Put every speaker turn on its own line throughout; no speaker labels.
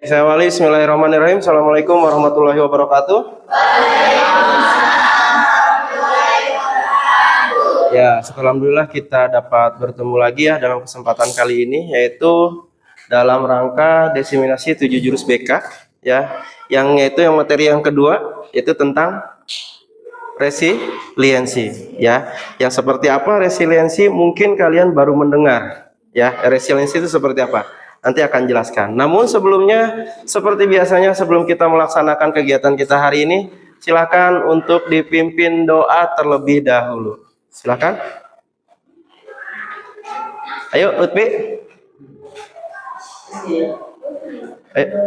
Saya awali, bismillahirrahmanirrahim. Assalamualaikum warahmatullahi wabarakatuh. Ya, alhamdulillah kita dapat bertemu lagi ya dalam kesempatan kali ini, yaitu dalam rangka diseminasi 7 jurus BK ya, yang materi yang kedua yaitu tentang resiliensi ya. Yang seperti apa resiliensi mungkin kalian baru mendengar ya. Resiliensi itu seperti apa? Nanti akan jelaskan. Namun sebelumnya, seperti biasanya sebelum kita melaksanakan kegiatan kita hari ini, silakan untuk dipimpin doa terlebih dahulu. Silakan. Ayo, Lutfi. Ayo.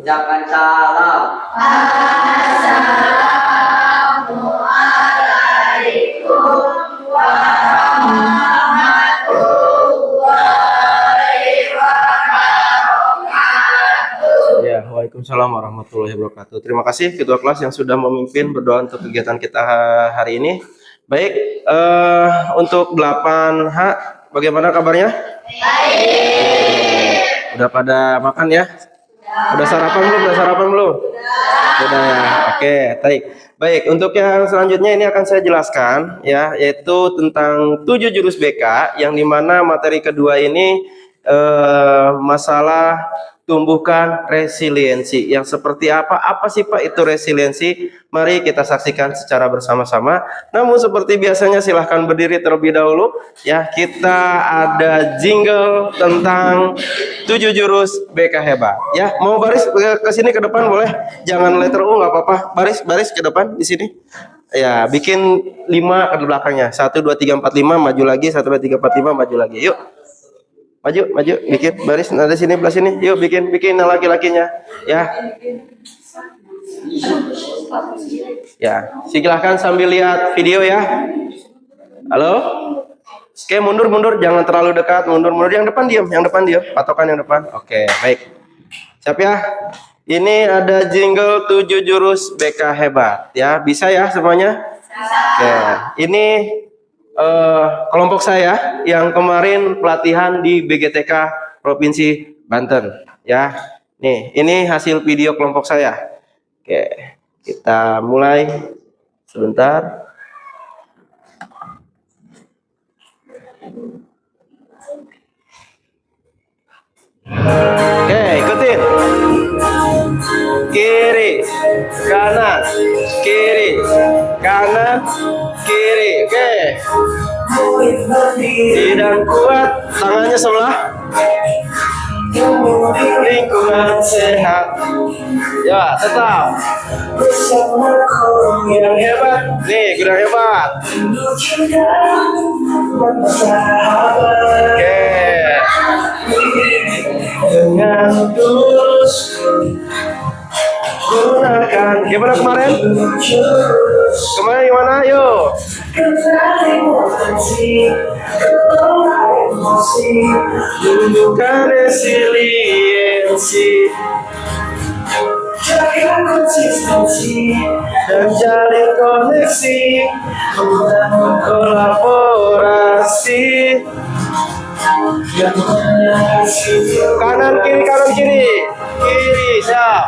Ucapkan salam. Assalamualaikum warahmatullahi wabarakatuh.
Ya, waalaikumsalam warahmatullahi wabarakatuh. Terima kasih ketua kelas yang sudah memimpin berdoa untuk kegiatan kita hari ini. Baik, untuk 8H bagaimana kabarnya? Baik. Udah pada makan ya? Udah sarapan belum? Udah sarapan belum? Udah ya. Oke, baik. Baik, untuk yang selanjutnya ini akan saya jelaskan ya, yaitu tentang 7 jurus BK, yang dimana materi kedua ini masalah tumbuhkan resiliensi. Yang seperti apa? Apa sih Pak itu resiliensi? Mari kita saksikan secara bersama-sama. Namun seperti biasanya silahkan berdiri terlebih dahulu. Ya, kita ada jingle tentang 7 jurus BK hebat. Ya, mau baris ke sini ke depan boleh? Jangan letter U nggak apa-apa. Baris ke depan di sini. Ya, bikin 5 ke belakangnya. 1 2 3 4 5 maju lagi, 1 2 3 4 5 maju lagi. Yuk. Maju, bikin baris ada sini belah sini. Yuk bikin laki-lakinya. Ya. Ya, silahkan sambil lihat video ya. Halo? Oke, mundur, jangan terlalu dekat, mundur. Yang depan diam, patokan yang depan. Oke, baik. Siap ya? Ini ada jingle 7 jurus BK hebat ya. Bisa ya semuanya? Oke, ini kelompok saya yang kemarin pelatihan di BGTK Provinsi Banten ya. Nih, ini hasil video kelompok saya. Oke, kita mulai sebentar. Oke, ikutin. Kiri, kanan, kiri, kanan, kiri. Oke. Tidak kuat, tangannya sebelah. Lingkungan sehat. Ya, tetap. Gudang hebat. Nih, gudang hebat. Oke. Dengan tulus gunakan. Gimana kemarin? Kemarin gimana? Yuk. Tumbuhkan resiliensi, jaga konsistensi dan jalin koneksi, membangun kolaborasi. Kanan kiri, kiri, siap.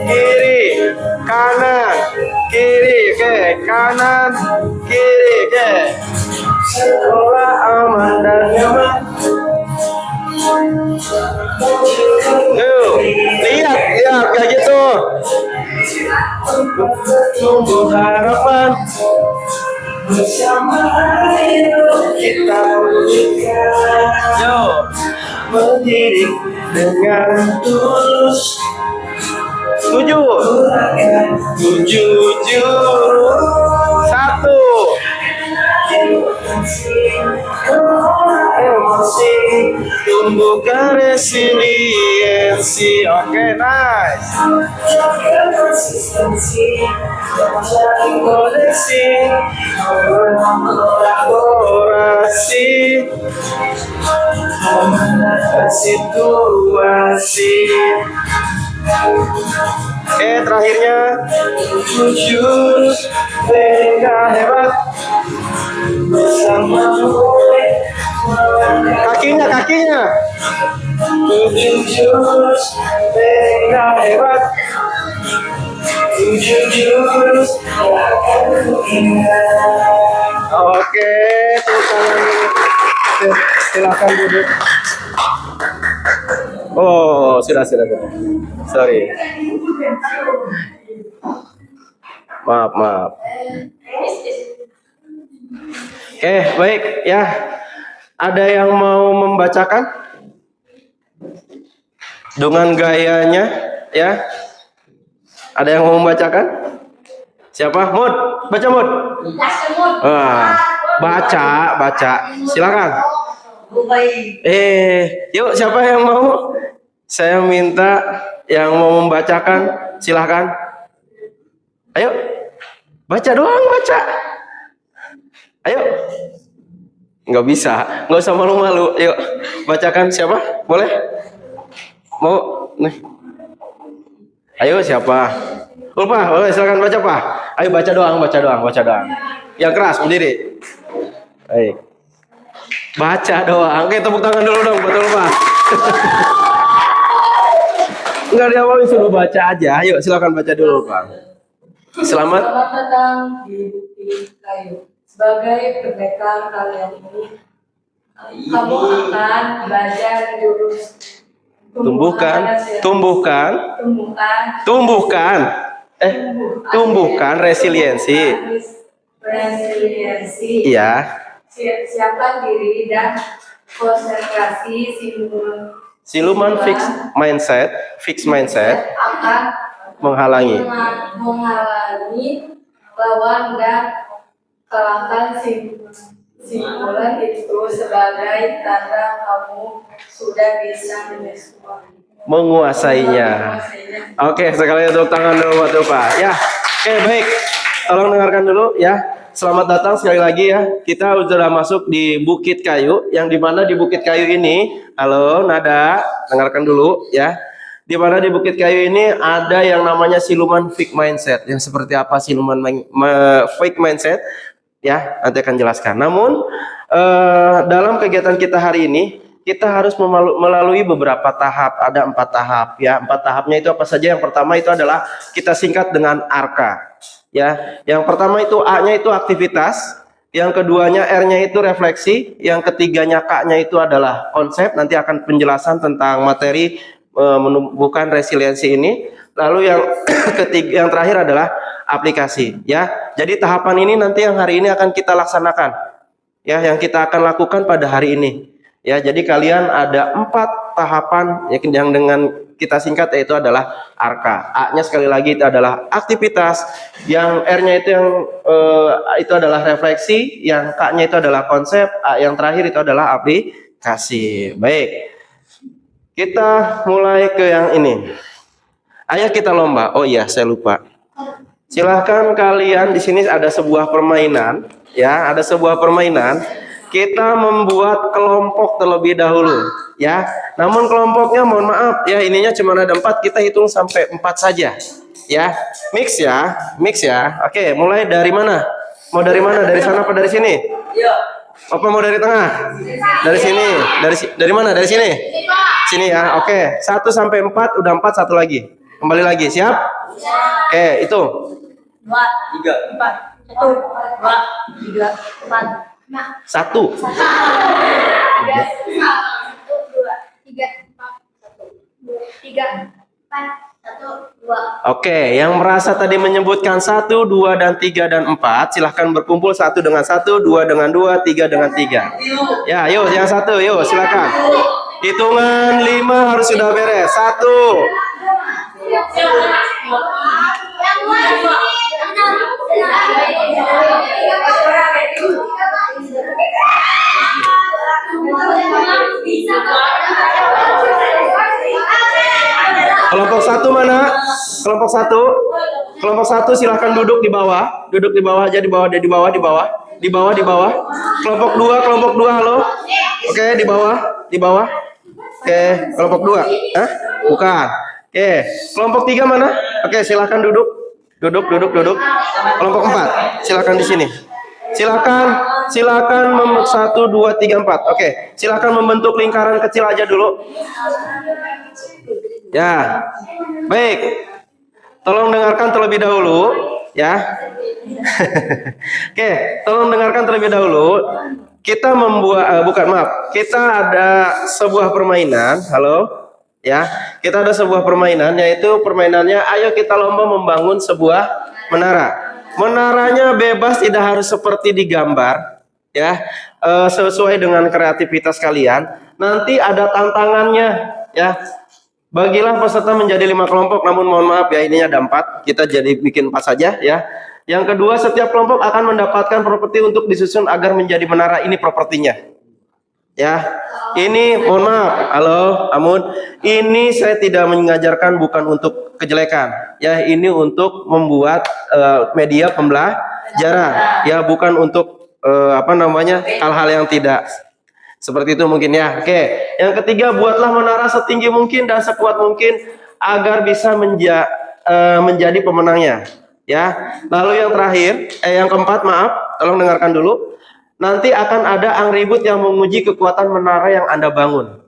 Kiri, kanan, kiri, oke, kanan, kiri, oke. Sekolah aman tumbuh harapan bersama ayo kita wujudkan. Yo, mendidik dengan tulus. Tujuh, satu. Emosi, tumbuhkan resiliensi. Oke, nice. Konsistensi, koneksi, kolaborasi, memenangkan situasi. Terakhirnya jujur hingga hebat bersamamu. Kakinya jujur hingga hebat. Jujur akan ingat. Oke, silakan duduk. Oh, sudah. Sorry. Maaf. Oke, baik ya. Ada yang mau membacakan dengan gayanya ya? Ada yang mau membacakan? Siapa? Mud, baca Mud. Baca. Silakan. Yuk siapa yang mau? Saya minta yang mau membacakan, silahkan. Ayo, baca doang, baca. Ayo. Nggak bisa, nggak usah malu-malu. Yuk, bacakan siapa? Boleh? Mau? Nih. Ayo siapa? Ulpa, boleh silakan baca Pak. Ayo baca doang. Yang keras berdiri. Baik. Baca doang. Oke, tepuk tangan dulu dong buat Ulpa. Enggak diawali, suruh baca aja. Ayo silakan baca dulu Pak. Selamat
datang di Bukit Kayu. Sebagai pendekar kalian ini, kamu akan belajar jurus tumbuhkan resiliensi.
Iya.
Siapkan diri dan konsentrasi
Siluman fixed mindset
akan
menghalangi
lawan dan kalahkan simulan itu sebagai tanda kamu sudah bisa
menguasainya. Oke, sekali tepuk tangan dulu buat Pak. Ya, oke baik. Tolong dengarkan dulu ya. Selamat datang sekali lagi ya. Kita sudah masuk di Bukit Kayu, yang dimana di Bukit Kayu ini, halo Nada, dengarkan dulu ya. Di mana di Bukit Kayu ini ada yang namanya siluman fixed mindset. Yang seperti apa siluman fixed mindset? Ya, nanti akan jelaskan. Namun dalam kegiatan kita hari ini, kita harus melalui beberapa tahap. Ada 4 tahap ya. 4 tahapnya itu apa saja? Yang pertama itu adalah kita singkat dengan ARKA. Ya, yang pertama itu A-nya itu aktivitas, yang keduanya R-nya itu refleksi, yang ketiganya K-nya itu adalah konsep. Nanti akan penjelasan tentang materi menumbuhkan resiliensi ini. Lalu yang yang terakhir adalah aplikasi. Ya, jadi tahapan ini nanti yang hari ini akan kita laksanakan. Ya, yang kita akan lakukan pada hari ini. Ya, jadi kalian ada 4 tahapan yang dengan kita singkat yaitu adalah ARKA. A-nya sekali lagi itu adalah aktivitas, yang R-nya itu itu adalah refleksi, yang K-nya itu adalah konsep, yang terakhir itu adalah aplikasi. Baik. Kita mulai ke yang ini. Ayo kita lomba. Oh iya, saya lupa. Silahkan kalian, di sini ada sebuah permainan, ya, ada sebuah permainan. Kita membuat kelompok terlebih dahulu, ya. Namun kelompoknya mohon maaf, ya, ininya cuma ada 4, kita hitung sampai 4 saja, ya. Mix ya. Oke, mulai dari mana? Mau dari mana? Dari sana apa dari sini?
Iya.
Apa mau dari tengah? Dari sini. Dari mana? Dari sini. Sini ya. Oke, 1 sampai 4, udah 4, satu lagi. Kembali lagi, siap? Oke, itu.
2, 3, 4, 1, 2, 3, 4.
1.
2, 3, 4, 1, 2, 3, 4, 1, 2, 3, 4, 1, 2,
Oke, yang merasa tadi menyebutkan 1, 2, dan 3, dan 4, silahkan berkumpul 1 dengan 1, 2 dengan 2, 3 dengan 3. Ya, yuk, yang 1, yuk, silahkan. Hitungan 5 harus sudah beres. 1. Kelompok 1 mana? Kelompok 1. Kelompok 1 silahkan duduk di bawah. Duduk di bawah aja, di bawah, di bawah, di bawah. Di bawah, di bawah. Kelompok 2, halo. Oke, di bawah, di bawah. Oke, kelompok 2. Hah? Bukan. Oke, kelompok 3 mana? Oke, silahkan duduk. Duduk. Kelompok 4, silahkan di sini. Silakan 1, 2, 3, 4. Oke, silakan membentuk lingkaran kecil aja dulu. Ya, baik. Tolong dengarkan terlebih dahulu, ya. Oke, tolong dengarkan terlebih dahulu. Kita membuat, kita ada sebuah permainan. Halo, ya. Kita ada sebuah permainan, yaitu permainannya, ayo kita lomba membangun sebuah menara. Menaranya bebas, tidak harus seperti digambar, ya. Sesuai dengan kreativitas kalian. Nanti ada tantangannya, ya. Bagilah peserta menjadi 5 kelompok, namun mohon maaf ya, ininya ada 4, kita jadi bikin 4 saja ya. Yang kedua, setiap kelompok akan mendapatkan properti untuk disusun agar menjadi menara. Ini propertinya. Ya, ini mohon maaf, halo, Amun, ini saya tidak mengajarkan, bukan untuk kejelekan. Ya, ini untuk membuat media pembelajaran. Ya, bukan untuk hal-hal yang tidak. Seperti itu mungkin ya. Oke. Yang ketiga, buatlah menara setinggi mungkin dan sekuat mungkin agar bisa menjadi pemenangnya. Ya. Lalu yang terakhir, yang keempat, maaf, tolong dengarkan dulu. Nanti akan ada angribut yang menguji kekuatan menara yang Anda bangun.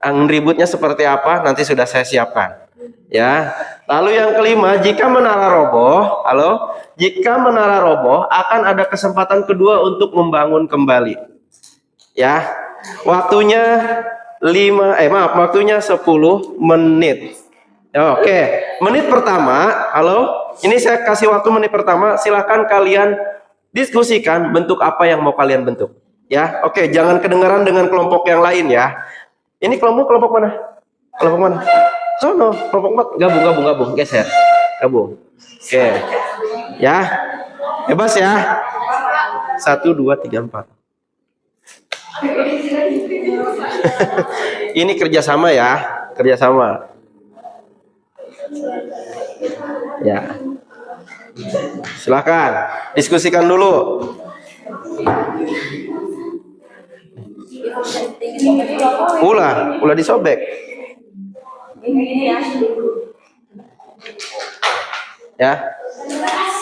Angributnya seperti apa? Nanti sudah saya siapkan. Ya. Lalu yang kelima, jika menara roboh, jika menara roboh, akan ada kesempatan kedua untuk membangun kembali. Ya, waktunya 10 menit. Oke, menit pertama, ini saya kasih waktu menit pertama, silahkan kalian diskusikan bentuk apa yang mau kalian bentuk. Ya, oke, jangan kedengaran dengan kelompok yang lain ya. Ini kelompok mana? Kelompok mana? Sono, kelompok 4, gabung, geser, gabung. Oke, ya, bebas ya. 1, 2, 3, 4. Ini kerjasama ya, kerjasama. Ya, silakan diskusikan dulu. Ulah disobek. Ya,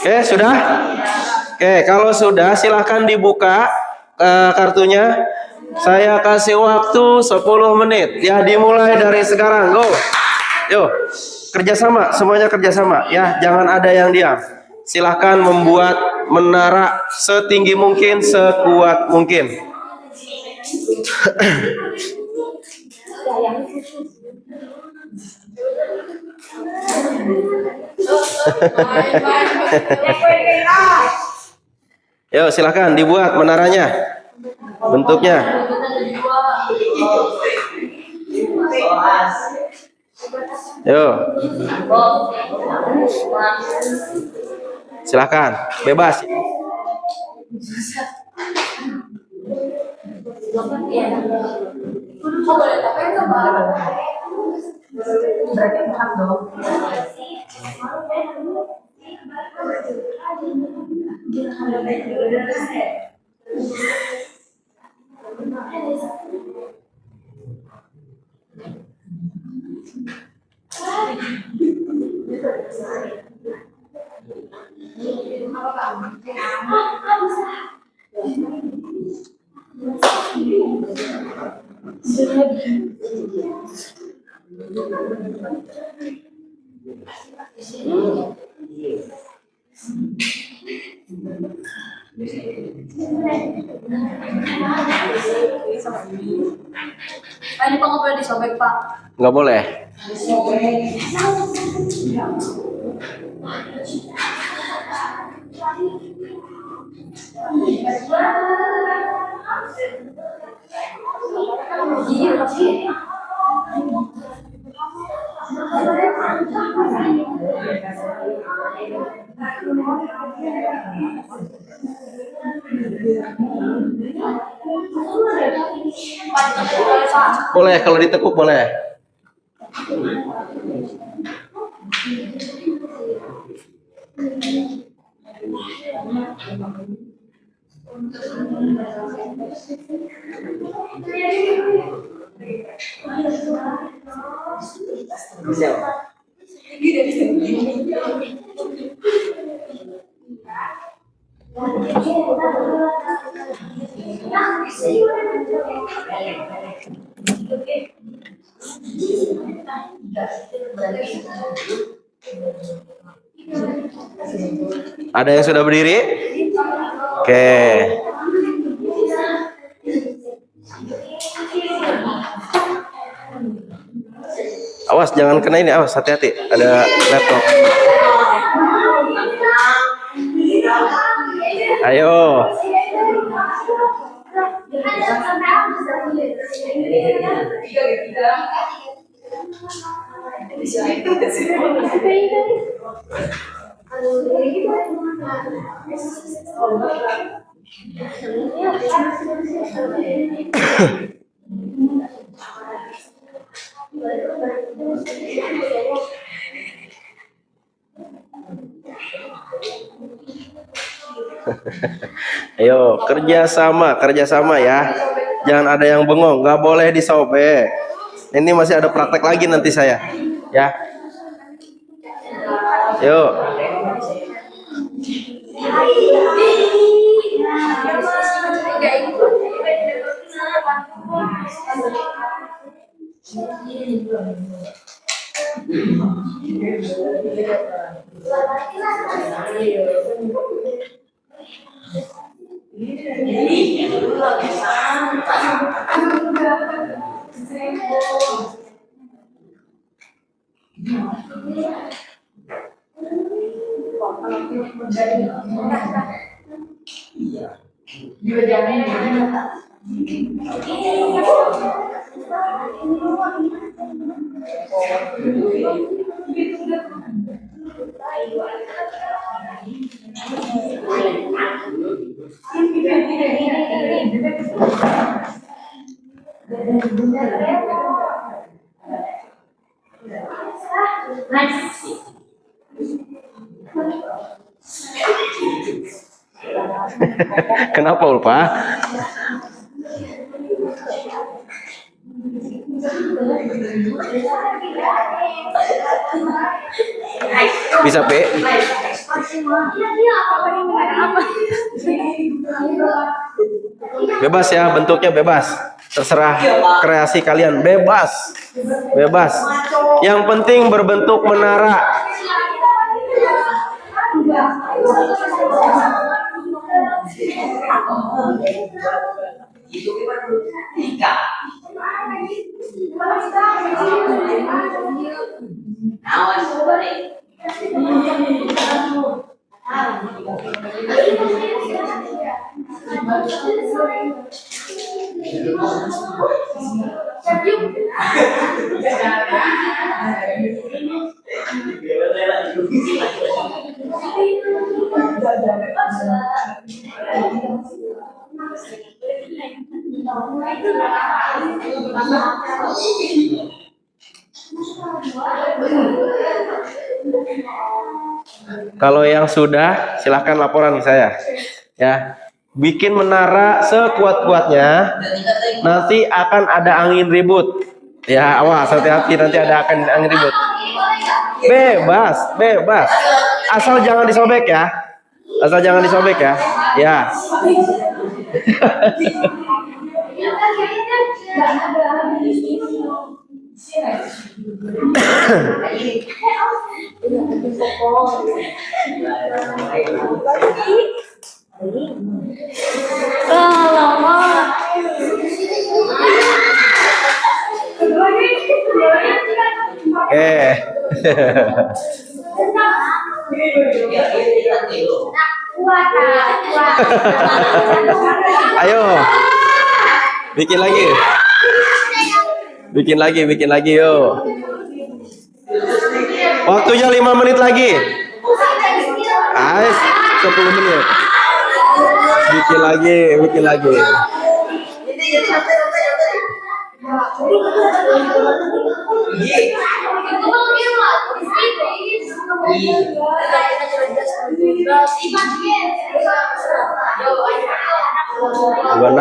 oke sudah. Oke, kalau sudah silahkan dibuka kartunya. Saya kasih waktu 10 menit. Ya, dimulai dari sekarang. Go. Yuk, kerjasama, semuanya kerjasama. Ya, jangan ada yang diam. Silahkan membuat menara setinggi mungkin, sekuat mungkin. Yuk, silahkan dibuat menaranya. Bentuknya. Yo. Silakan, bebas.
Ini Pak nggak boleh disobek Pak.
Nggak boleh. Boleh kalau ditekuk boleh. Ada yang sudah berdiri? Oke. Awas jangan kena ini, awas hati-hati. Ada laptop. Ayo. Ayo kerjasama ya. Jangan ada yang bengong, nggak boleh disobek. Ini masih ada praktek lagi nanti saya, ya. Yuk. Kenapa lupa? Bisa P? Bebas ya, bentuknya bebas. Terserah kreasi kalian, bebas. Bebas. Yang penting berbentuk menara. Kalau yang sudah, silahkan laporan ke saya. Ya, bikin menara sekuat-kuatnya. Nanti akan ada angin ribut. Ya, awas, hati-hati nanti ada angin ribut. Bebas, bebas. Asal jangan disobek ya. Asal jangan disobek ya. Ya. Oke. Ayo. Bikin lagi. Bikin lagi yuk. Waktunya 5 menit lagi. 10 menit. Bikin lagi. Dua 6.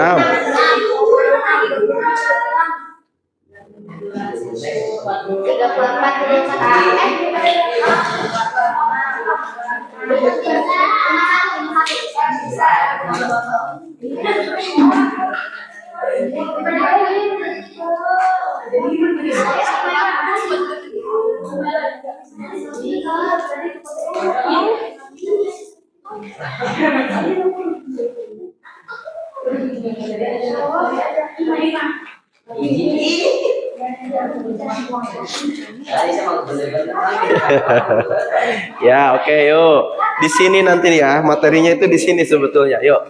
Ya, oke, yuk. Di sini nanti ya, materinya itu di sini sebetulnya. Yuk.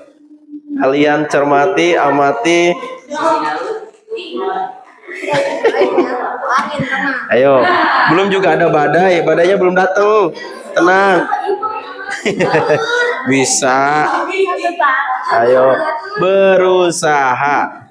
Kalian cermati, amati. Ayo. Belum juga ada badai, badainya belum datang. Tenang. Bisa. Ayo, berusaha.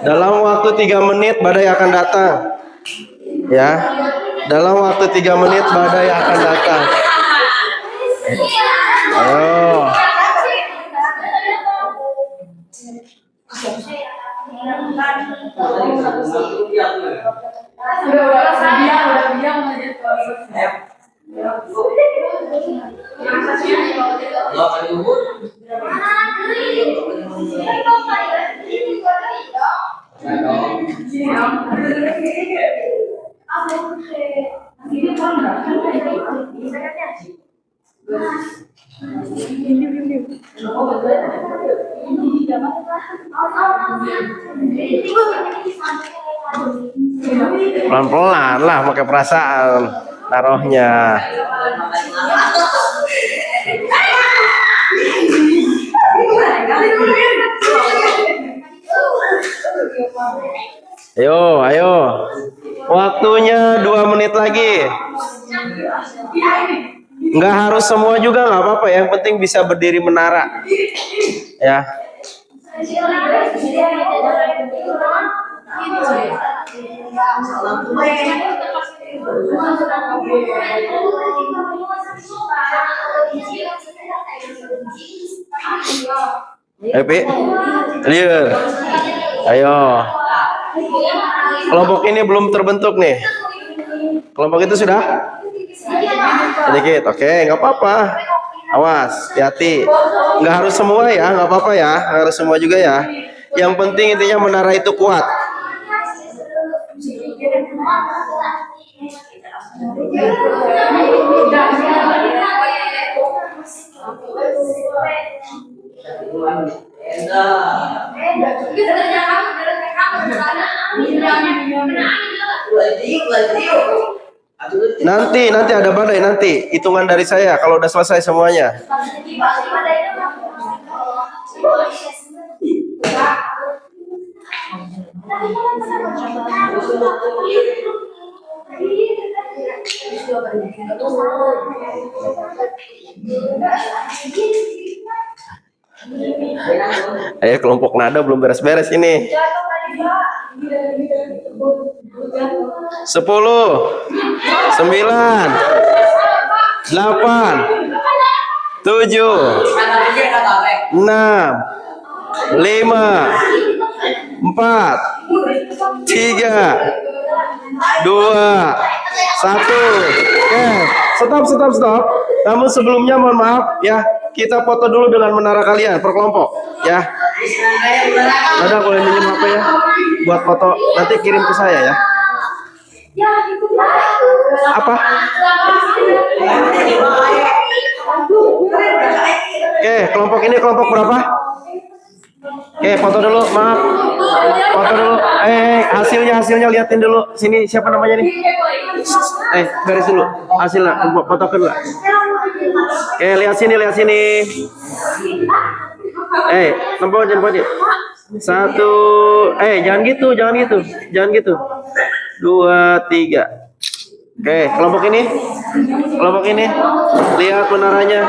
Dalam waktu 3 menit badai akan datang. Ya. Dalam waktu 3 menit badai akan datang. Ayo. Pelan-pelan lah, pakai perasaan taruhnya. Ayo. Waktunya 2 menit lagi. Nggak harus semua juga, nggak apa-apa. Yang penting bisa berdiri menara. Ya. Happy? Clear. Ayo. Kelompok ini belum terbentuk nih. Kelompok itu sudah? Sedikit. Oke, nggak apa-apa. Awas, hati-hati. Nggak harus semua ya, nggak apa-apa ya. Nggak harus semua juga ya. Yang penting intinya menara itu kuat. Nanti ada badai nanti. Hitungan dari saya kalau udah selesai semuanya. Ayo, kelompok nada belum beres-beres ini. 10, 9, 8, 7, 7, 6, 5, 4, 3, 2, 1. Oke, stop. Namun sebelumnya mohon maaf ya, kita foto dulu dengan menara kalian per kelompok ya. Ada boleh minjem HP ya buat foto, nanti kirim ke saya ya. Apa? Oke, kelompok ini kelompok berapa? Oke, foto dulu, maaf. Foto dulu. Hasilnya liatin dulu. Sini siapa namanya nih? Garis dulu. Hasilnya fotokan lah. Oke, lihat sini. Tempo dia. 1, jangan gitu. 2, 3. Oke, kelompok ini. Lihat menaranya.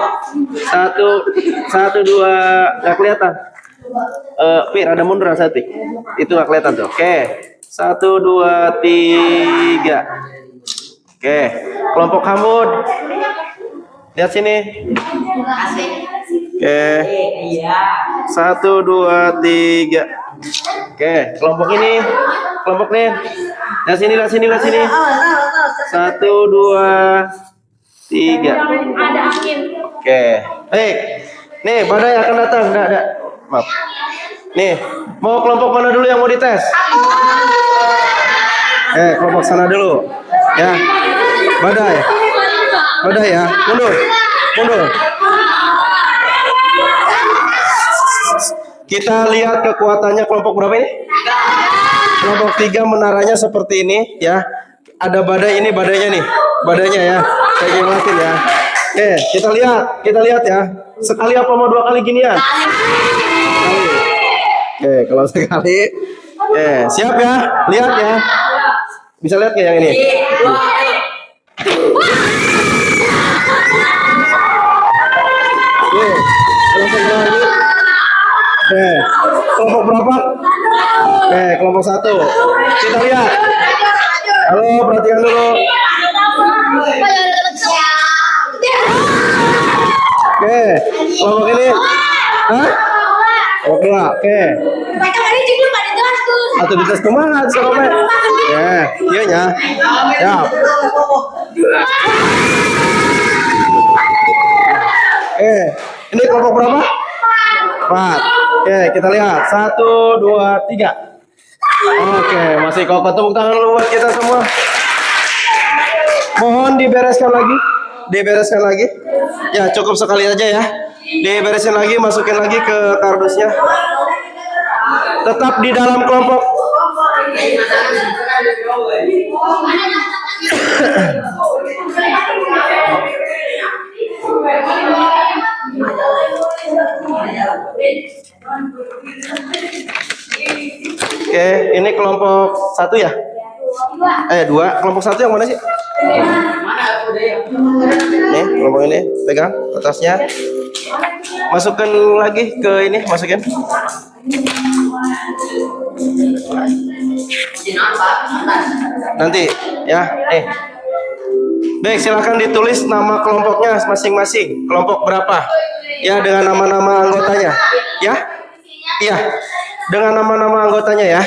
1, 2, nggak kelihatan. Pir, ada mundur satu. Itu nggak kelihatan tuh. Oke, 1, 2, 3. Oke, kelompok Hamud. Lihat sini. Oke. 1, 2, 3. Oke, kelompok nih. Lihat sini. 1, 2, 3.
Ada angin.
Oke. Baik. Nih, badai akan datang. Enggak. Maaf. Nih, mau kelompok mana dulu yang mau dites? Kelompok sana dulu. Ya. Badai ya. Mundur. Kita lihat kekuatannya kelompok berapa ini? Kelompok 3 menaranya seperti ini ya. Ada badai, ini badainya nih. Badainya ya. Saya jelasin ya. Kita lihat ya. Sekali apa mau 2 kali ginian? Kalau sekali. Siap ya? Lihat ya. Bisa lihat nggak yang ini? Kelompok berapa? Kelompok 1. Kita lihat. Halo, perhatikan dulu. Kelompok ini. Oke. Atau dites kemana? Iya. Ya. Ini kelompok berapa? 4. Kita lihat. 1, 2, 3. Oke, masih kokoh. Tepuk tangan dulu buat kita semua. Mohon dibereskan lagi. Ya, cukup sekali aja ya. Diberesin lagi, masukin lagi ke kardusnya. Tetap di dalam kelompok. Oke, ini kelompok 1 ya? 2. Kelompok 1 yang mana sih? Nih, kelompok ini, pegang atasnya. Masukkan lagi ke ini, masukin. Nanti ya, Baik, silakan ditulis nama kelompoknya masing-masing. Kelompok berapa? Ya, dengan nama-nama anggotanya. Ya? Iya. Dengan nama-nama anggotanya ya.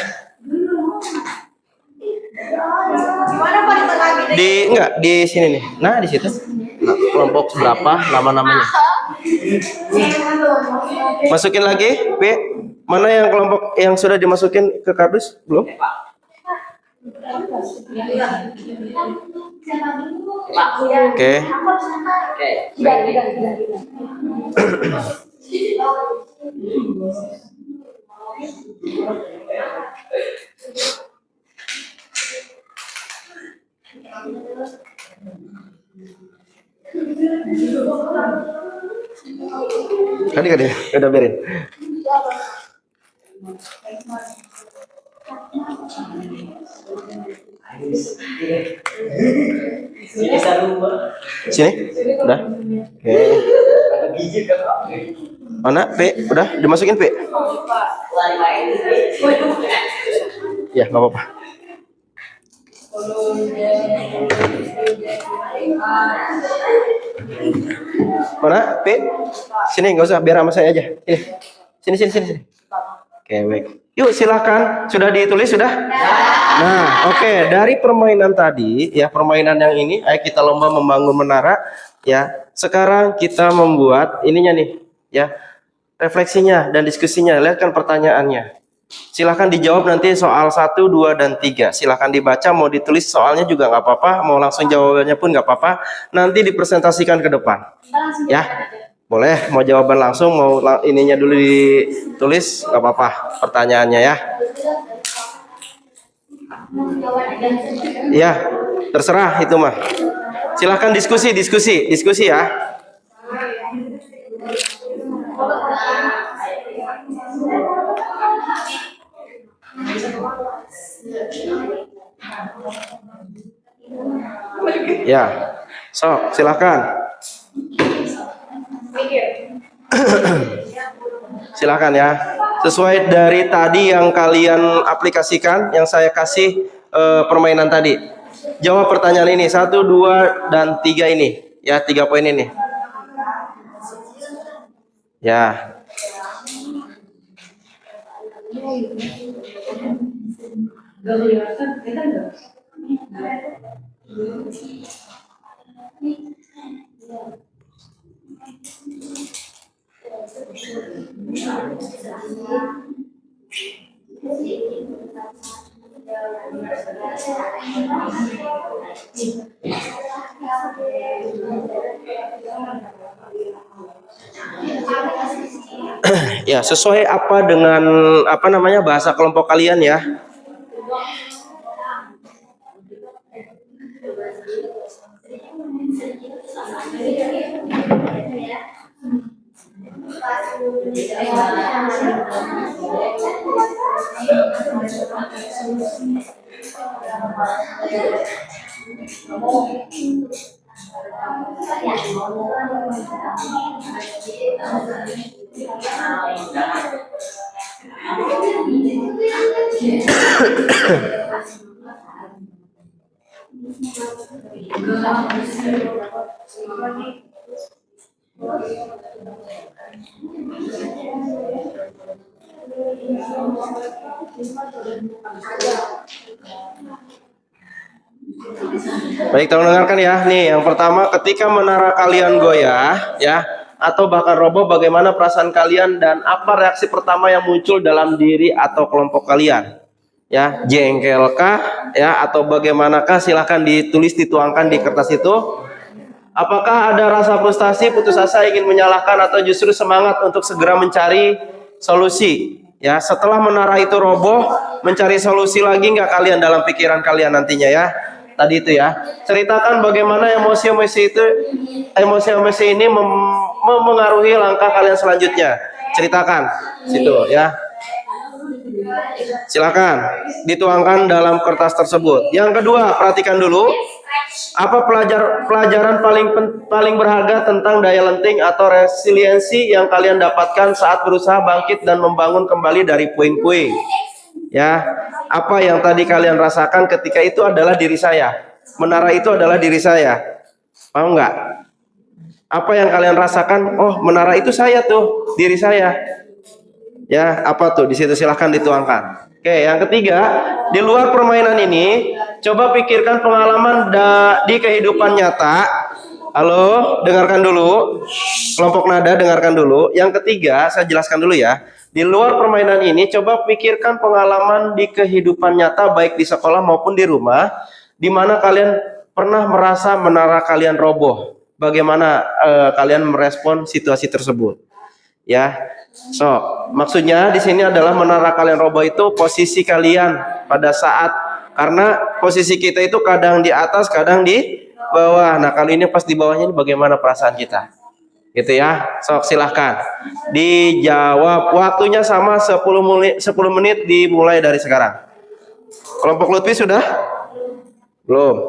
Di sini nih. Nah, di situ. Kelompok berapa nama-namanya? Masukin lagi, P. Mana yang kelompok yang sudah dimasukin ke kardus? Belum? Oke. Kan udah berin. Sini, udah. Oke. Mana P? Udah dimasukin P? Ya, nggak apa-apa. Mana? P? Sini, nggak usah, biar sama saya aja. Sini. Oke, baik. Yuk, silakan. Sudah ditulis, sudah? Nah, oke. Dari permainan tadi, ya, permainan yang ini, ayo kita lomba membangun menara. Ya, sekarang kita membuat ininya nih, ya, refleksinya dan diskusinya. Lihat kan pertanyaannya. Silahkan dijawab nanti soal 1, 2, dan 3. Silahkan dibaca, mau ditulis soalnya juga nggak apa-apa, mau langsung jawabannya pun nggak apa-apa. Nanti dipresentasikan ke depan. Ya, boleh. Mau jawaban langsung, mau ininya dulu ditulis, nggak apa-apa pertanyaannya ya. Ya, terserah itu mah. Silahkan diskusi ya. Ya, so silakan. Silakan ya. Sesuai dari tadi yang kalian aplikasikan, yang saya kasih permainan tadi. Jawab pertanyaan ini 1, 2, dan 3 ini. Ya, 3 poin ini. Ya. Ya, sesuai apa dengan apa namanya bahasa kelompok kalian ya. Baik, tolong dengarkan ya. Nih, yang pertama, ketika menara kalian goyah, ya, atau bahkan roboh, bagaimana perasaan kalian dan apa reaksi pertama yang muncul dalam diri atau kelompok kalian? Ya, jengkelkah, ya, atau bagaimanakah? Silahkan ditulis, dituangkan di kertas itu. Apakah ada rasa frustasi, putus asa, ingin menyalahkan, atau justru semangat untuk segera mencari solusi? Ya, setelah menara itu roboh, mencari solusi lagi nggak kalian dalam pikiran kalian nantinya ya? Tadi itu ya. Ceritakan bagaimana emosi-emosi ini memengaruhi langkah kalian selanjutnya. Ceritakan situ ya. Silakan dituangkan dalam kertas tersebut. Yang kedua, perhatikan dulu apa pelajaran paling berharga tentang daya lenting atau resiliensi yang kalian dapatkan saat berusaha bangkit dan membangun kembali dari puing-puing. Ya, apa yang tadi kalian rasakan ketika itu adalah diri saya. Menara itu adalah diri saya. Paham nggak? Apa yang kalian rasakan? Oh, menara itu saya tuh, diri saya. Ya, apa tuh? Di situ silahkan dituangkan. Oke, yang ketiga, di luar permainan ini, coba pikirkan pengalaman di kehidupan nyata. Halo, dengarkan dulu. Kelompok nada, dengarkan dulu. Yang ketiga, saya jelaskan dulu ya. Di luar permainan ini, coba pikirkan pengalaman di kehidupan nyata, baik di sekolah maupun di rumah, di mana kalian pernah merasa menara kalian roboh. Bagaimana kalian merespon situasi tersebut? Ya, so maksudnya di sini adalah menara kalian roboh itu posisi kalian pada saat, karena posisi kita itu kadang di atas, kadang di bawah. Nah, kali ini pas di bawahnya ini bagaimana perasaan kita? Gitu ya. Sok silahkan dijawab. Waktunya sama 10 menit dimulai dari sekarang. Kelompok Lutfi sudah? Belum.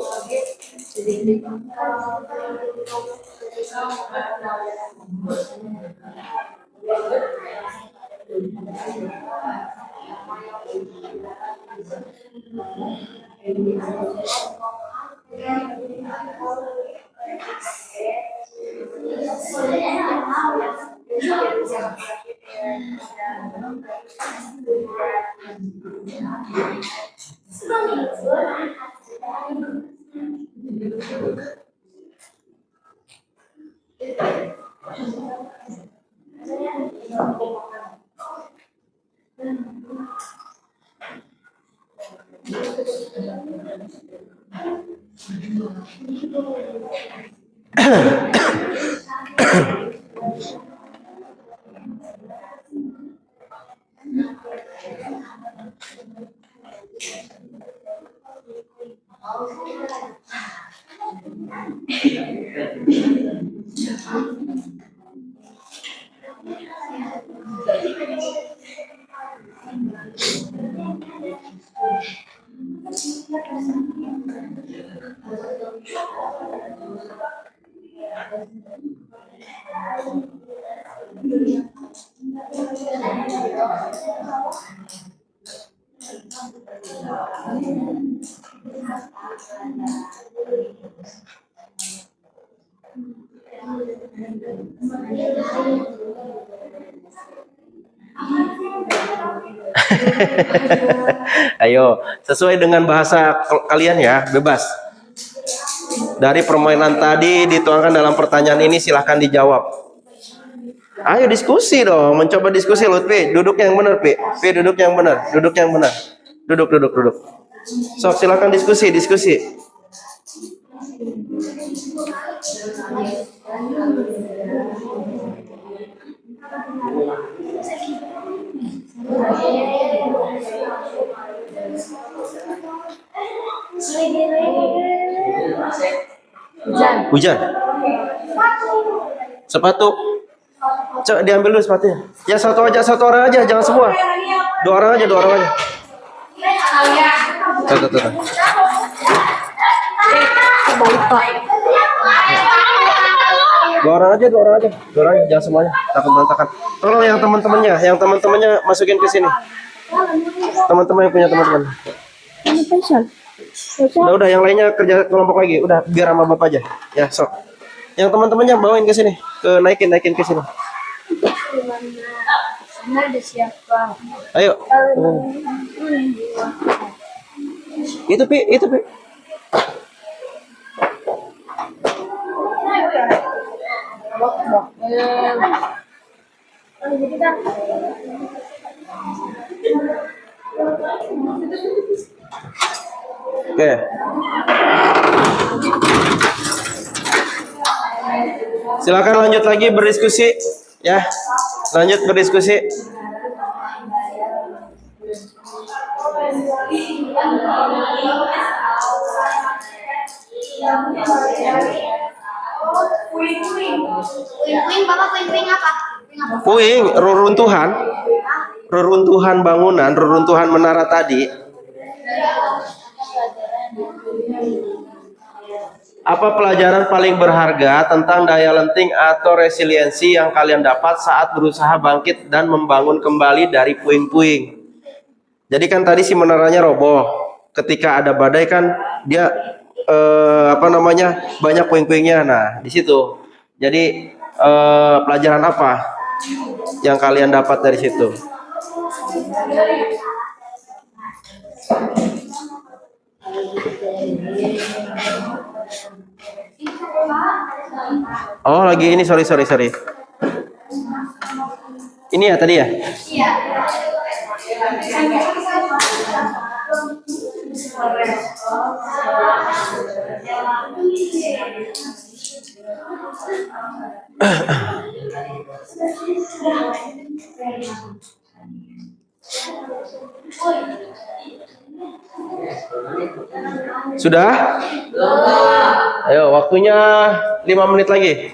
Ayo, sesuai dengan bahasa kalian ya, bebas. Dari permainan tadi dituangkan dalam pertanyaan ini, silahkan dijawab. Ayo diskusi dong, mencoba diskusi Lutfi. Duduk yang benar, Pi. Pi duduk yang benar, duduk yang benar. Duduk, duduk, duduk. Sok, silahkan diskusi, diskusi. Hujan. Sepatu. Coba diambil dulu sepatunya. Ya satu aja, satu orang aja, jangan semua. Dua orang aja, dua orang aja. Tuh. Dua orang aja, jangan semuanya. Takut berantakan. Tolong yang teman-temannya masukin ke sini. Teman-teman yang punya teman-teman. Udah, yang lainnya kerja kelompok lagi. Udah, biar sama bapak aja. Ya, sok. Yang teman-temannya bawain ke sini, naikin ke sini.
Ada siapa?
Ayo. Itu Pi. Oke. Silakan lanjut lagi berdiskusi ya. Lanjut berdiskusi.
Puing-puing, Bapak puing-puing apa?
Puing, reruntuhan bangunan, reruntuhan menara tadi. Apa pelajaran paling berharga tentang daya lenting atau resiliensi yang kalian dapat saat berusaha bangkit dan membangun kembali dari puing-puing? Jadi kan tadi si menaranya roboh. Ketika ada badai kan dia banyak puing-puingnya. Nah, di situ. Jadi pelajaran apa yang kalian dapat dari situ? Oh, lagi ini, sorry. Ini ya tadi ya?
Iya.
Sudah? Ayo, waktunya 5 menit lagi.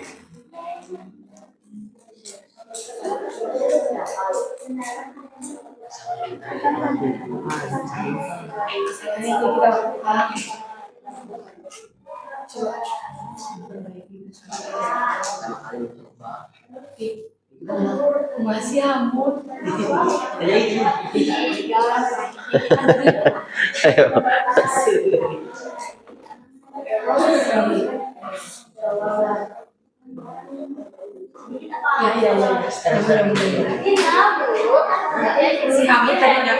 Masih ampun.
Ayo.
Ya. Si kami tadi nggak.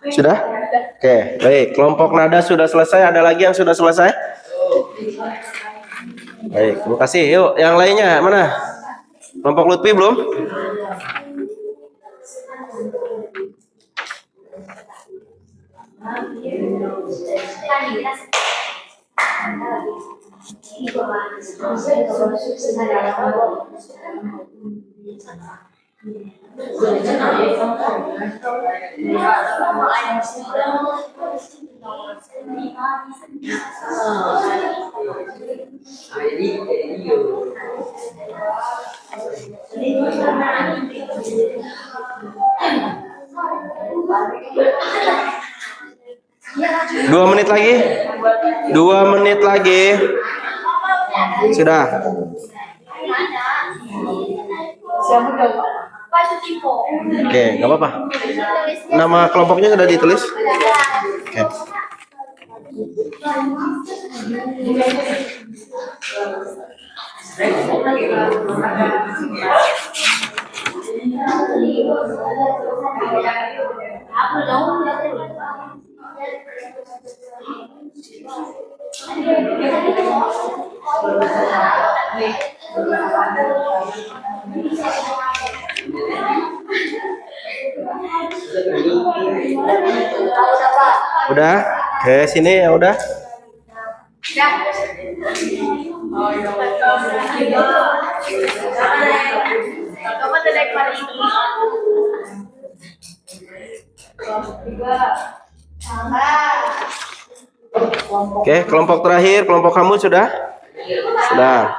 Sudah? Oke, baik. Kelompok nada sudah selesai. Ada lagi yang sudah selesai? Baik, terima kasih. Yuk, yang lainnya mana? Kelompok Lutfi belum? Dua menit lagi. 2 menit lagi. Sudah. Oke, nggak apa-apa. Nama kelompoknya sudah ditulis. Oke. Udah? Oke, sini ya udah. Oke, kelompok terakhir, kelompok kamu sudah? Sudah.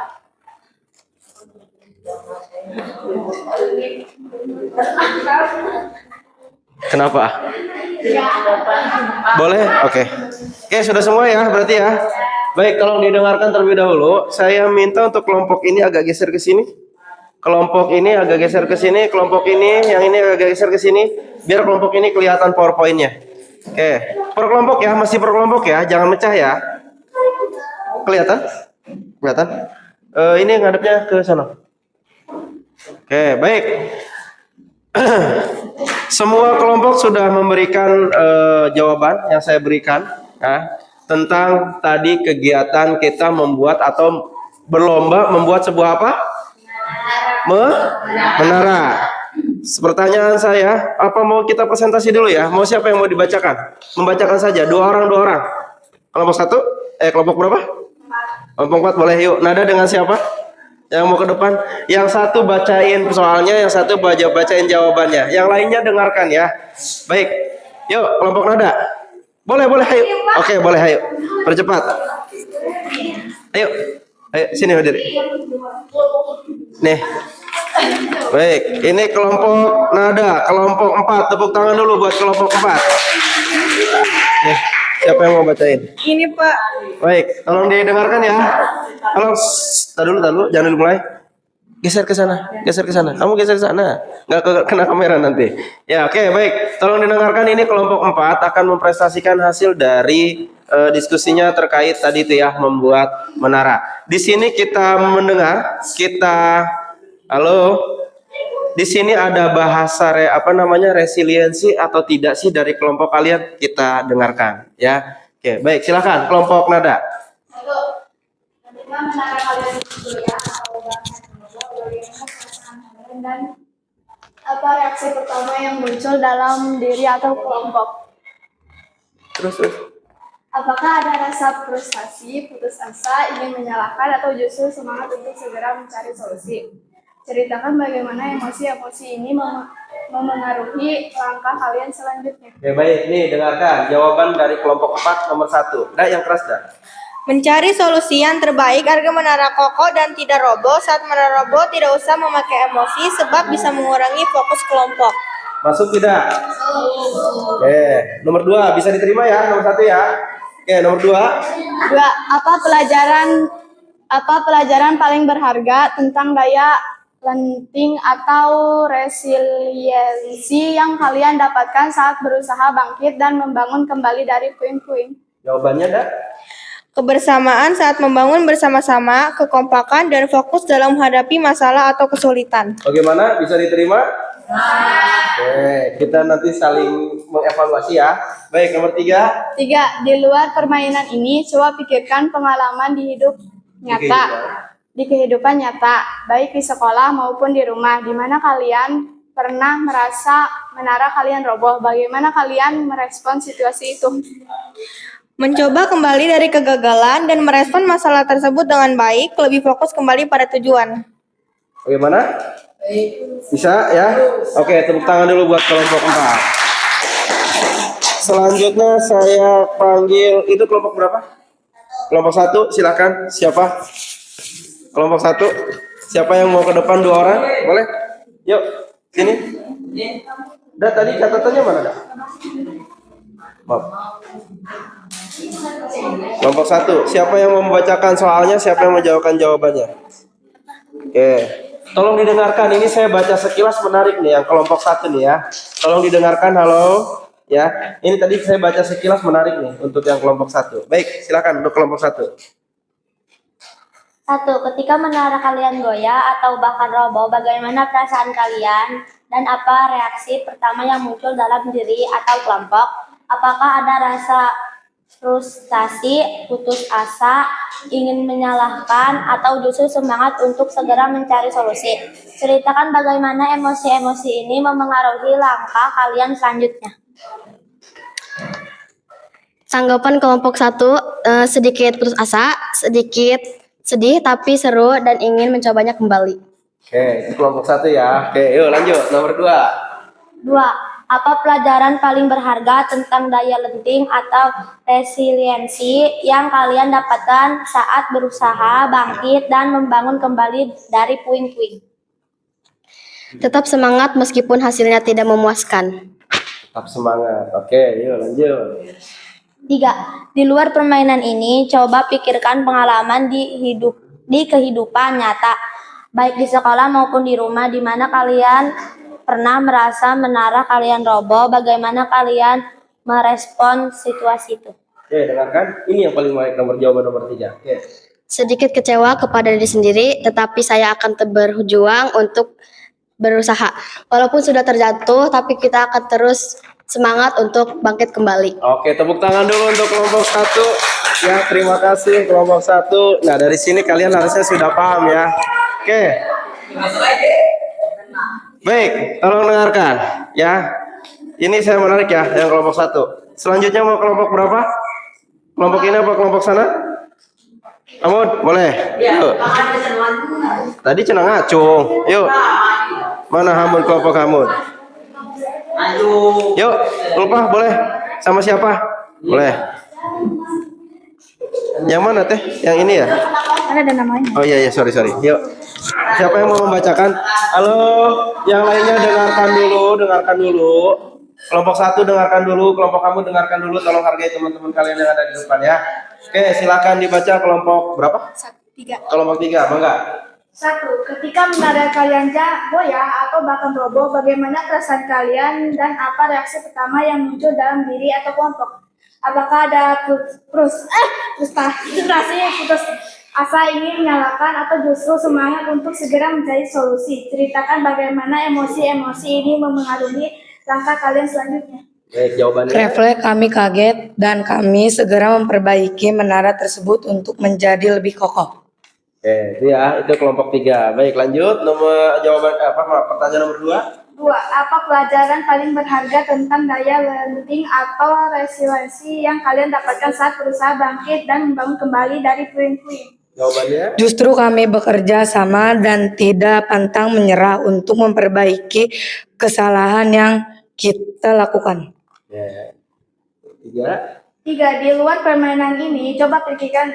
Kenapa? Boleh? Oke. Oke, sudah semua ya, berarti ya. Baik, tolong didengarkan terlebih dahulu. Saya minta untuk kelompok ini agak geser ke sini. Kelompok ini agak geser ke sini, kelompok ini, yang ini agak geser ke sini, biar kelompok ini kelihatan PowerPoint-nya. Oke, per kelompok ya, masih per kelompok ya, jangan mecah ya. Kelihatan? Kelihatan? Ini ngadepnya ke sana. Oke, baik. Semua kelompok sudah memberikan jawaban yang saya berikan ya, tentang tadi kegiatan kita membuat atau berlomba membuat sebuah apa? Menara. Pertanyaan saya, apa mau kita presentasi dulu ya? Mau siapa yang mau dibacakan? Membacakan saja, dua orang. Kelompok 1, kelompok berapa? Kelompok 4, boleh yuk. Nada dengan siapa? Yang mau ke depan? Yang satu bacain soalnya, yang satu bacain jawabannya. Yang lainnya dengarkan ya. Baik, yuk kelompok nada. Boleh, ayo. Oke, boleh, ayo. Percepat. Ayo, sini hadir. Nih. Baik, ini kelompok nada, kelompok 4. Tepuk tangan dulu buat kelompok 4. Nih, siapa yang mau bacain?
Ini Pak.
Baik, tolong didengarkan ya. Tolong, dulu, jangan dulu mulai. Geser ke sana. Kamu geser ke sana. Nggak kena kamera nanti. Ya, oke, baik. Tolong didengarkan, ini kelompok 4 akan mempresentasikan hasil dari diskusinya terkait tadi itu ya, membuat menara. Di sini kita mendengar, halo. Di sini ada bahasa resiliensi atau tidak sih dari kelompok kalian, kita dengarkan ya. Oke, baik, silakan kelompok nada.
Menara kalian dulu ya, bagaimana perasaan kalian dan apa reaksi pertama yang muncul dalam diri atau kelompok?
Terus.
Apakah ada rasa frustasi, putus asa, ingin menyalahkan, atau justru semangat untuk segera mencari solusi? Ceritakan bagaimana emosi-emosi ini memengaruhi langkah kalian selanjutnya.
Oke, baik, nih dengarkan jawaban dari kelompok 4 nomor 1. Nah, yang keras dah.
Mencari solusi yang terbaik agar menara kokoh dan tidak roboh. Saat menara roboh, tidak usah memakai emosi sebab bisa mengurangi fokus kelompok.
Masuk tidak? Oke, nomor 2 bisa diterima ya, nomor 1 ya. Oke, nomor 2.
Dua, apa pelajaran paling berharga tentang daya lenting atau resiliensi yang kalian dapatkan saat berusaha bangkit dan membangun kembali dari puing-puing?
Jawabannya ada?
Kebersamaan saat membangun bersama-sama, kekompakan, dan fokus dalam menghadapi masalah atau kesulitan.
Bagaimana? Bisa diterima? Oke, kita nanti saling mengevaluasi ya. Baik, nomor 3.
Tiga, di luar permainan ini, coba pikirkan pengalaman di hidup nyata, di kehidupan nyata, baik di sekolah maupun di rumah, di mana kalian pernah merasa menara kalian roboh. Bagaimana kalian merespon situasi itu?
Mencoba kembali dari kegagalan dan merespon masalah tersebut dengan baik, lebih fokus kembali pada tujuan.
Bagaimana? Bisa ya? Oke, tepuk tangan dulu buat kelompok 4. Selanjutnya saya panggil, itu kelompok berapa? Kelompok 1, silakan. Siapa? Kelompok 1. Siapa yang mau ke depan 2 orang? Boleh? Yuk, sini. Dah, tadi catatannya mana, dah? Maaf. Kelompok 1. Siapa yang membacakan soalnya? Siapa yang menjawabkan jawabannya? Oke. Tolong didengarkan, ini saya baca sekilas menarik nih yang kelompok 1 nih ya. Tolong didengarkan, halo. Ya, ini tadi saya baca sekilas menarik nih untuk yang kelompok 1. Baik, silakan untuk kelompok 1.
1. Ketika menara kalian goyah atau bahkan roboh, bagaimana perasaan kalian dan apa reaksi pertama yang muncul dalam diri atau kelompok? Apakah ada rasa frustasi, putus asa, ingin menyalahkan, atau justru semangat untuk segera mencari solusi? Ceritakan bagaimana emosi-emosi ini memengaruhi langkah kalian selanjutnya.
Tanggapan kelompok 1, sedikit putus asa, sedikit sedih tapi seru dan ingin mencobanya kembali.
Oke, itu kelompok 1 ya. Oke, yuk lanjut. Nomor 2.
2. Apa pelajaran paling berharga tentang daya lenting atau resiliensi yang kalian dapatkan saat berusaha bangkit dan membangun kembali dari puing-puing?
Tetap semangat meskipun hasilnya tidak memuaskan.
Tetap semangat. Oke, yuk lanjut.
3. Di luar permainan ini, coba pikirkan pengalaman di kehidupan nyata, baik di sekolah maupun di rumah, di mana kalian pernah merasa menara kalian roboh. Bagaimana kalian merespon situasi itu?
Oke, dengarkan. Ini yang paling baik, jawaban nomor 3. Oke.
Sedikit kecewa kepada diri sendiri, tetapi saya akan berjuang untuk berusaha. Walaupun sudah terjatuh, tapi kita akan terus semangat untuk bangkit kembali.
Oke, tepuk tangan dulu untuk kelompok 1. Ya, terima kasih kelompok 1. Nah, dari sini kalian harusnya sudah paham ya. Oke. Baik, tolong dengarkan ya. Ini saya menarik ya, yang kelompok 1. Selanjutnya mau kelompok berapa? Kelompok ini apa kelompok sana? Amud, boleh? Yuk. Tadi cenang acung. Yuk. Mana Hamud, kelompok Hamud? Yuk, lupa boleh? Sama siapa? Boleh. Yang mana teh? Yang ini ya?
Ada namanya.
Oh iya, sorry. Yuk. Siapa yang mau membacakan? Halo, yang lainnya dengarkan dulu. Kelompok 1 dengarkan dulu, kelompok kamu dengarkan dulu. Tolong hargai teman-teman kalian yang ada di depan ya. Oke, silakan dibaca kelompok berapa?
3.
Kelompok 3, bangga.
1. Ketika menara kalian goyah atau bahkan roboh, bagaimana perasaan kalian dan apa reaksi pertama yang muncul dalam diri atau kelompok? Apakah ada frustasi, putus asa, ingin menyalahkan, atau justru semangat untuk segera mencari solusi? Ceritakan bagaimana emosi-emosi ini memengaruhi langkah kalian selanjutnya.
Baik, jawabannya.
Refleks, kami kaget dan kami segera memperbaiki menara tersebut untuk menjadi lebih kokoh.
Oke, itu ya, itu kelompok 3. Baik, lanjut. Pertanyaan nomor 2.
2. Apa pelajaran paling berharga tentang daya lenting atau resiliensi yang kalian dapatkan saat berusaha bangkit dan membangun kembali dari puing-puing?
Jawabannya.
Justru kami bekerja sama dan tidak pantang menyerah untuk memperbaiki kesalahan yang kita lakukan.
Ya. 3.
3. Di luar permainan ini, coba pikirkan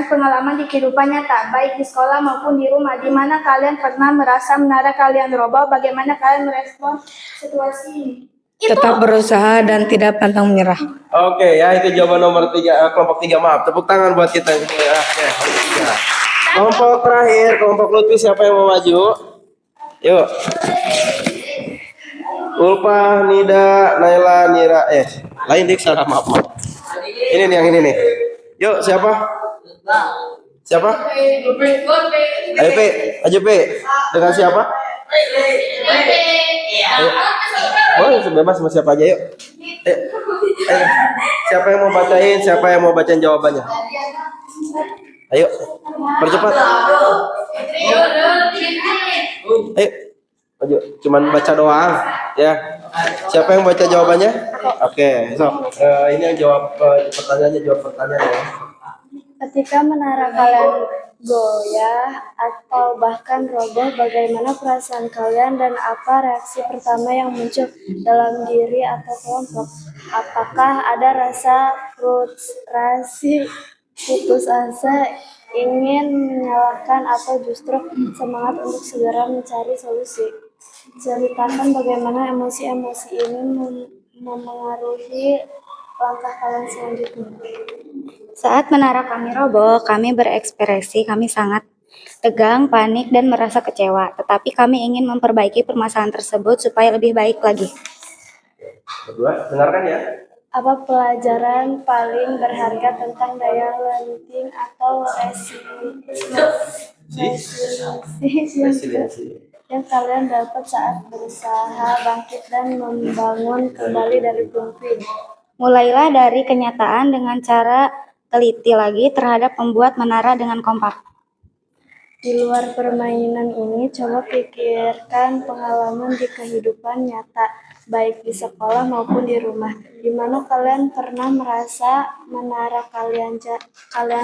pengalaman di kehidupan nyata, baik di sekolah maupun di rumah, di mana kalian pernah merasa menara kalian roboh. Bagaimana kalian merespon situasi ini?
tetap berusaha dan tidak pantang menyerah.
Oke ya, itu jawaban nomor 3, kelompok 3, maaf. Tepuk tangan buat kita gitu ya. Oke, kelompok 3. Kelompok terakhir, kelompok Lutfi, siapa yang mau maju? Yuk. Ulfa, Nida, Naila, Nira, lain dik, salah, maaf. Ini nih yang ini nih. Yuk, siapa? Siapa? Ayo P, aja P. Dengan siapa? Ayo. Boleh bebas sama siapa aja yuk. Ayo. Siapa yang mau bacain? Siapa yang mau bacain jawabannya? Ayo, percepat. Ayo, maju. Cuman baca doang, ya. Siapa yang baca jawabannya? Oke, ini yang jawab pertanyaannya, jawab pertanyaannya.
Ketika menara kalian goyah atau bahkan roboh, bagaimana perasaan kalian dan apa reaksi pertama yang muncul dalam diri atau kelompok? Apakah ada rasa frustrasi, putus asa, ingin menyalahkan, atau justru semangat untuk segera mencari solusi? Ceritakan bagaimana emosi-emosi ini memengaruhi langkah kalian selanjutnya.
Saat menara kami roboh, kami berekspresi, kami sangat tegang, panik, dan merasa kecewa. Tetapi kami ingin memperbaiki permasalahan tersebut supaya lebih baik lagi.
Berdua, dengarkan ya.
Apa pelajaran paling berharga tentang daya lenting atau resiliensi yang kalian dapat saat berusaha bangkit dan membangun kembali dari puing-puing?
Mulailah dari kenyataan dengan cara teliti lagi terhadap membuat menara dengan kompak.
Di luar permainan ini, coba pikirkan pengalaman di kehidupan nyata, baik di sekolah maupun di rumah. Di mana kalian pernah merasa menara kalian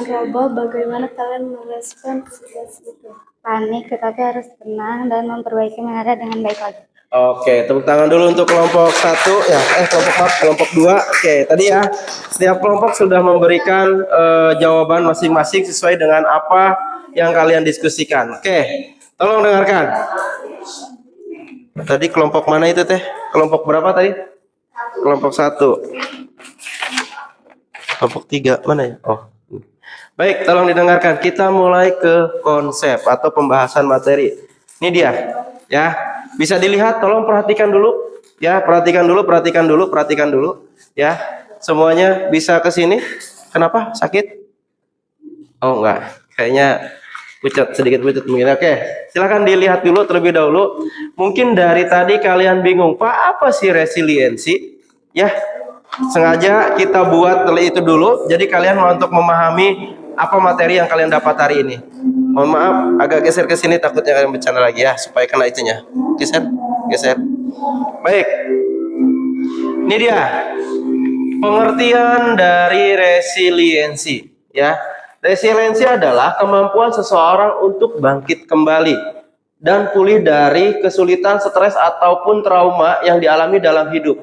roboh, bagaimana kalian merespon situasi itu?
Panik, tetapi harus tenang dan memperbaiki menara dengan baik lagi.
Oke, tepuk tangan dulu untuk kelompok 1 ya. Kelompok 2. Oke, tadi ya setiap kelompok sudah memberikan jawaban masing-masing sesuai dengan apa yang kalian diskusikan. Oke, tolong dengarkan. Tadi kelompok mana itu teh? Kelompok berapa tadi? Kelompok 1. Kelompok 3 mana ya? Oh. Baik, tolong didengarkan. Kita mulai ke konsep atau pembahasan materi. Ini dia, ya. Bisa dilihat, tolong perhatikan dulu, ya. Perhatikan dulu, ya. Semuanya bisa ke sini. Kenapa? Sakit? Oh, enggak. Kayaknya sedikit pucat mungkin. Oke, silakan dilihat dulu terlebih dahulu. Mungkin dari tadi kalian bingung, Pak, apa sih resiliensi? Ya, sengaja kita buat itu dulu. Jadi kalian mau untuk memahami apa materi yang kalian dapat hari ini. Mohon maaf, agak geser ke sini takutnya kalian bercanda lagi ya, supaya kena itunya. Geser. Baik. Ini dia pengertian dari resiliensi, ya. Resiliensi adalah kemampuan seseorang untuk bangkit kembali dan pulih dari kesulitan, stres ataupun trauma yang dialami dalam hidup.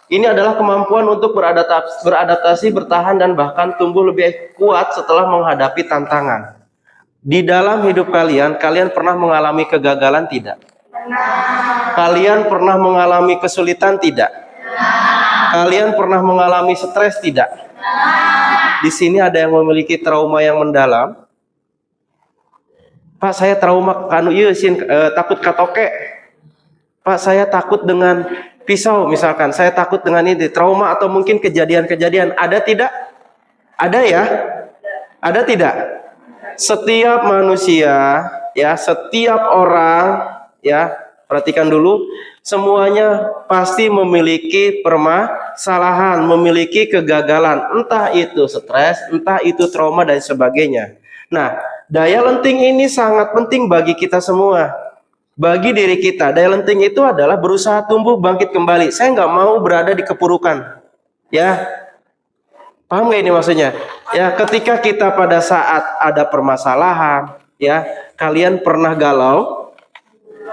Ini adalah kemampuan untuk beradaptasi, bertahan, dan bahkan tumbuh lebih kuat setelah menghadapi tantangan. Di dalam hidup kalian pernah mengalami kegagalan tidak? Kalian pernah mengalami kesulitan tidak? Kalian pernah mengalami stres tidak? Di sini ada yang memiliki trauma yang mendalam. Pak, saya trauma takut katoke. Pak, saya takut dengan pisau misalkan. Saya takut dengan ini, trauma atau mungkin kejadian-kejadian. Ada tidak? Ada ya? Ada tidak? Setiap manusia, ya, setiap orang, ya, perhatikan dulu, semuanya pasti memiliki permasalahan, memiliki kegagalan, entah itu stres, entah itu trauma dan sebagainya. Nah, daya lenting ini sangat penting bagi kita semua, bagi diri kita. Daya lenting itu adalah berusaha tumbuh bangkit kembali. Saya nggak mau berada di kepurukan, ya. Paham nggak ini maksudnya? Ya, ketika kita pada saat ada permasalahan, ya, kalian pernah galau,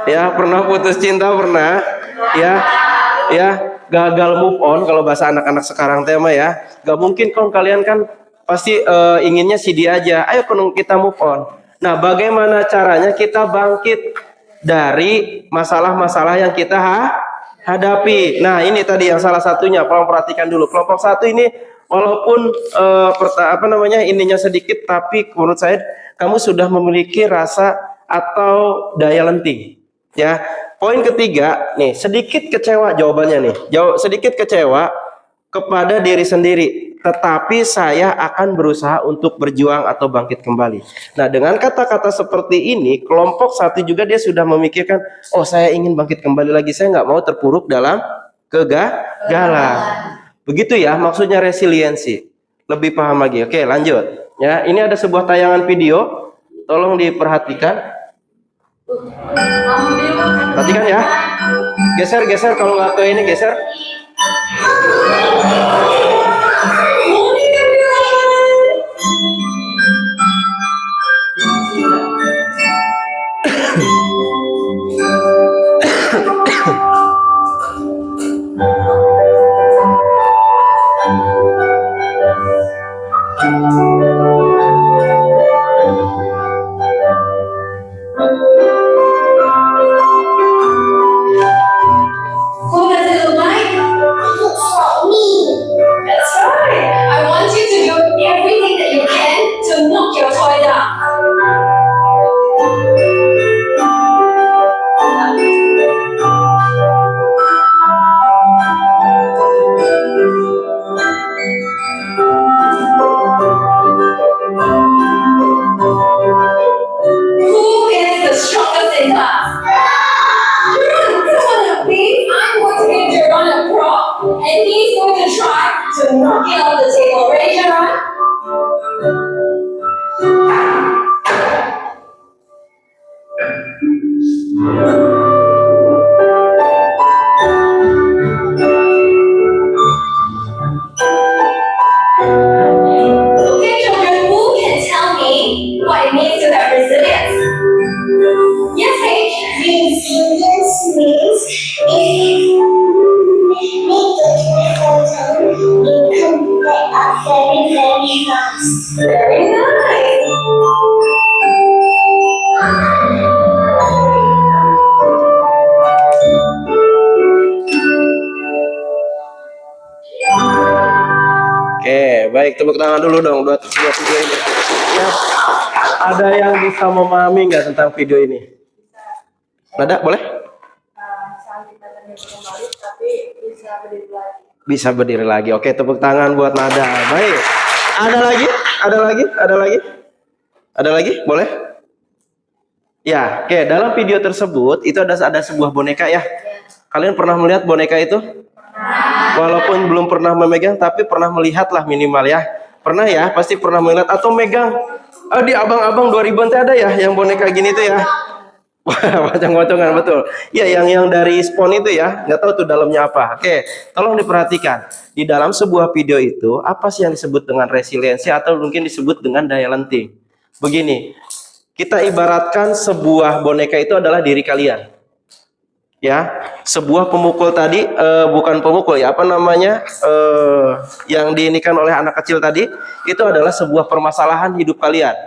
ya, pernah putus cinta, pernah, ya, gagal move on kalau bahasa anak-anak sekarang tema ya. Gak mungkin kalian kan pasti inginnya CD aja. Ayo kita move on. Nah, bagaimana caranya kita bangkit dari masalah-masalah yang kita hadapi. Nah, ini tadi yang salah satunya. Tolong perhatikan dulu. Kelompok satu ini walaupun ininya sedikit, tapi menurut saya kamu sudah memiliki rasa atau daya lenting. Ya. Poin ketiga, nih, sedikit kecewa jawabannya nih. Sedikit kecewa kepada diri sendiri, tetapi saya akan berusaha untuk berjuang atau bangkit kembali. Nah, dengan kata-kata seperti ini, kelompok satu juga dia sudah memikirkan, oh saya ingin bangkit kembali lagi, saya nggak mau terpuruk dalam kegagalan. Begitu ya, maksudnya resiliensi. Lebih paham lagi. Oke, lanjut. Ya, ini ada sebuah tayangan video, tolong diperhatikan. Perhatikan ya. Geser kalau nggak ke ini geser. Oke, baik, tepuk tangan dulu dong buat video ini. Ya, ada yang bisa memahami nggak tentang video ini? Nada, boleh? Bisa berdiri lagi. Oke, tepuk tangan buat Nada. Baik. Ada lagi? Boleh? Ya, oke. Dalam video tersebut itu ada sebuah boneka ya. Kalian pernah melihat boneka itu? Walaupun belum pernah memegang, tapi pernah melihat lah minimal ya. Pernah ya, pasti pernah melihat atau megang. Di abang-abang 2000-an ada ya, yang boneka gini tuh ya. Wacang-wacangan, betul. Ya, yang dari Spon itu ya, nggak tahu tuh dalamnya apa. Oke, tolong diperhatikan. Di dalam sebuah video itu, apa sih yang disebut dengan resiliensi atau mungkin disebut dengan daya lenting? Begini, kita ibaratkan sebuah boneka itu adalah diri kalian. Ya, sebuah pemukul tadi, bukan pemukul ya, yang diinikan oleh anak kecil tadi, itu adalah sebuah permasalahan hidup kalian.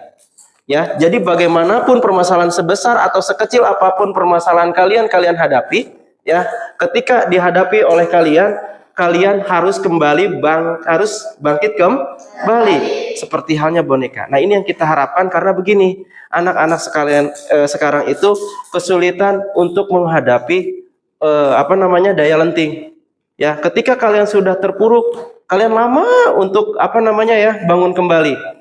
Ya, jadi bagaimanapun permasalahan sebesar atau sekecil apapun permasalahan kalian hadapi, ya, ketika dihadapi oleh kalian harus harus bangkit kembali, seperti halnya boneka. Nah, ini yang kita harapkan karena begini, anak-anak sekarang itu kesulitan untuk menghadapi daya lenting. Ya, ketika kalian sudah terpuruk, kalian lama untuk bangun kembali.